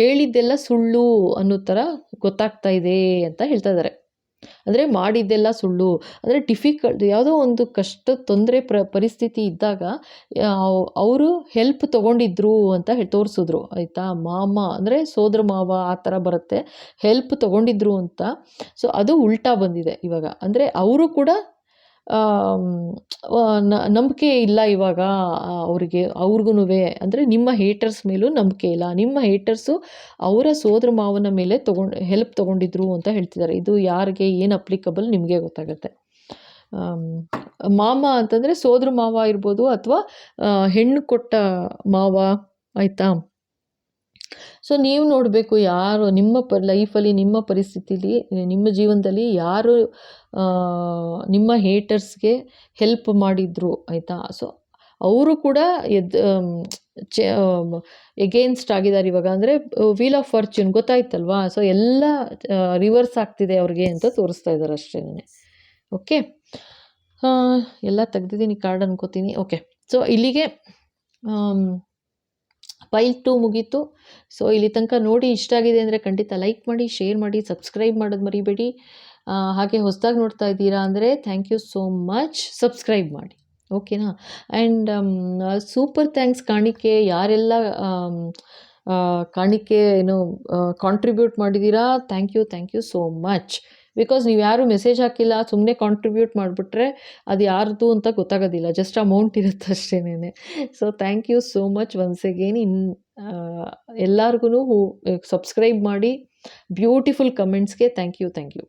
ಹೇಳಿದ್ದೆಲ್ಲ ಸುಳ್ಳು ಅನ್ನೋ ಥರ ಗೊತ್ತಾಗ್ತಾ ಇದೆ ಅಂತ ಹೇಳ್ತಾ ಇದ್ದಾರೆ. ಅಂದರೆ ಮಾಡಿದ್ದೆಲ್ಲ ಸುಳ್ಳು ಅಂದರೆ ಯಾವುದೋ ಒಂದು ಕಷ್ಟ ತೊಂದರೆ ಪರಿಸ್ಥಿತಿ ಇದ್ದಾಗ ಅವರು ಹೆಲ್ಪ್ ತೊಗೊಂಡಿದ್ರು ಅಂತ ತೋರಿಸಿದ್ರು, ಆಯಿತಾ? ಮಾಮ ಅಂದರೆ ಸೋದರ ಮಾವ ಆ ಥರ ಬರುತ್ತೆ, ಹೆಲ್ಪ್ ತೊಗೊಂಡಿದ್ರು ಅಂತ. ಸೊ ಅದು ಉಲ್ಟಾ ಬಂದಿದೆ ಇವಾಗ. ಅಂದರೆ ಅವರು ಕೂಡ ನಂಬಿಕೆ ಇಲ್ಲ ಇವಾಗ ಅವ್ರಿಗೂ. ಅಂದರೆ ನಿಮ್ಮ ಹೇಟರ್ಸ್ ಮೇಲೂ ನಂಬಿಕೆ ಇಲ್ಲ. ನಿಮ್ಮ ಹೇಟರ್ಸು ಅವರ ಸೋದರ ಮಾವನ ಮೇಲೆ ಹೆಲ್ಪ್ ತೊಗೊಂಡಿದ್ರು ಅಂತ ಹೇಳ್ತಿದ್ದಾರೆ. ಇದು ಯಾರಿಗೆ ಏನು ಅಪ್ಲಿಕಬಲ್ ನಿಮಗೆ ಗೊತ್ತಾಗುತ್ತೆ. ಮಾಮ ಅಂತಂದರೆ ಸೋದರ ಮಾವ ಇರ್ಬೋದು ಅಥವಾ ಹೆಣ್ಣು ಕೊಟ್ಟ ಮಾವ, ಆಯಿತಾ? ಸೊ ನೀವು ನೋಡಬೇಕು ಯಾರು ನಿಮ್ಮ ಲೈಫಲ್ಲಿ, ನಿಮ್ಮ ಪರಿಸ್ಥಿತಿಲಿ, ನಿಮ್ಮ ಜೀವನದಲ್ಲಿ ಯಾರು ನಿಮ್ಮ ಹೇಟರ್ಸ್ಗೆ ಹೆಲ್ಪ್ ಮಾಡಿದ್ರು, ಆಯಿತಾ? ಸೊ ಅವರು ಕೂಡ ಎಗೇನ್ಸ್ಟ್ ಆಗಿದ್ದಾರೆ ಇವಾಗ. ಅಂದರೆ ವೀಲ್ ಆಫ್ ಫಾರ್ಚೂನ್ ಗೊತ್ತಾಯ್ತಲ್ವಾ? ಸೊ ಎಲ್ಲ ರಿವರ್ಸ್ ಆಗ್ತಿದೆ ಅವ್ರಿಗೆ ಅಂತ ತೋರಿಸ್ತಾ ಇದ್ದಾರೆ ಅಷ್ಟೇ. ಓಕೆ, ಎಲ್ಲ ತೆಗ್ದಿದ್ದೀನಿ ಕಾರ್ಡ್ ಅನ್ಕೋತೀನಿ. ಓಕೆ, ಸೊ ಇಲ್ಲಿಗೆ ಫೈಲ್ 2 ಮುಗೀತು. ಸೊ ಇಲ್ಲಿ ತನಕ ನೋಡಿ ಇಷ್ಟ ಆಗಿದೆ ಅಂದರೆ ಖಂಡಿತ ಲೈಕ್ ಮಾಡಿ, ಶೇರ್ ಮಾಡಿ, ಸಬ್ಸ್ಕ್ರೈಬ್ ಮಾಡೋದು ಮರಿಬೇಡಿ. ಹಾಗೆ ಹೊಸದಾಗಿ ನೋಡ್ತಾ ಇದ್ದೀರಾ ಅಂದರೆ thank you so much, subscribe ಮಾಡಿ. ಓಕೆನಾ? ಆ್ಯಂಡ್ ಸೂಪರ್ ಥ್ಯಾಂಕ್ಸ್ ಕಾಣಿಕೆ ಯಾರೆಲ್ಲ ಕಾಣಿಕೆ ಕಾಂಟ್ರಿಬ್ಯೂಟ್ ಮಾಡಿದ್ದೀರಾ, thank you so much. Because ನೀವು ಯಾರು ಮೆಸೇಜ್ ಹಾಕಿಲ್ಲ, ಸುಮ್ಮನೆ ಕಾಂಟ್ರಿಬ್ಯೂಟ್ ಮಾಡಿಬಿಟ್ರೆ ಅದು ಯಾರ್ದು ಅಂತ ಗೊತ್ತಾಗೋದಿಲ್ಲ, ಜಸ್ಟ್ ಅಮೌಂಟ್ ಇರುತ್ತೆ ಅಷ್ಟೇನೆ. So thank you so much once again. ಎಲ್ಲರಿಗೂ ಸಬ್ಸ್ಕ್ರೈಬ್ ಮಾಡಿ ಬ್ಯೂಟಿಫುಲ್ ಕಮೆಂಟ್ಸ್ಗೆ ಥ್ಯಾಂಕ್ ಯು.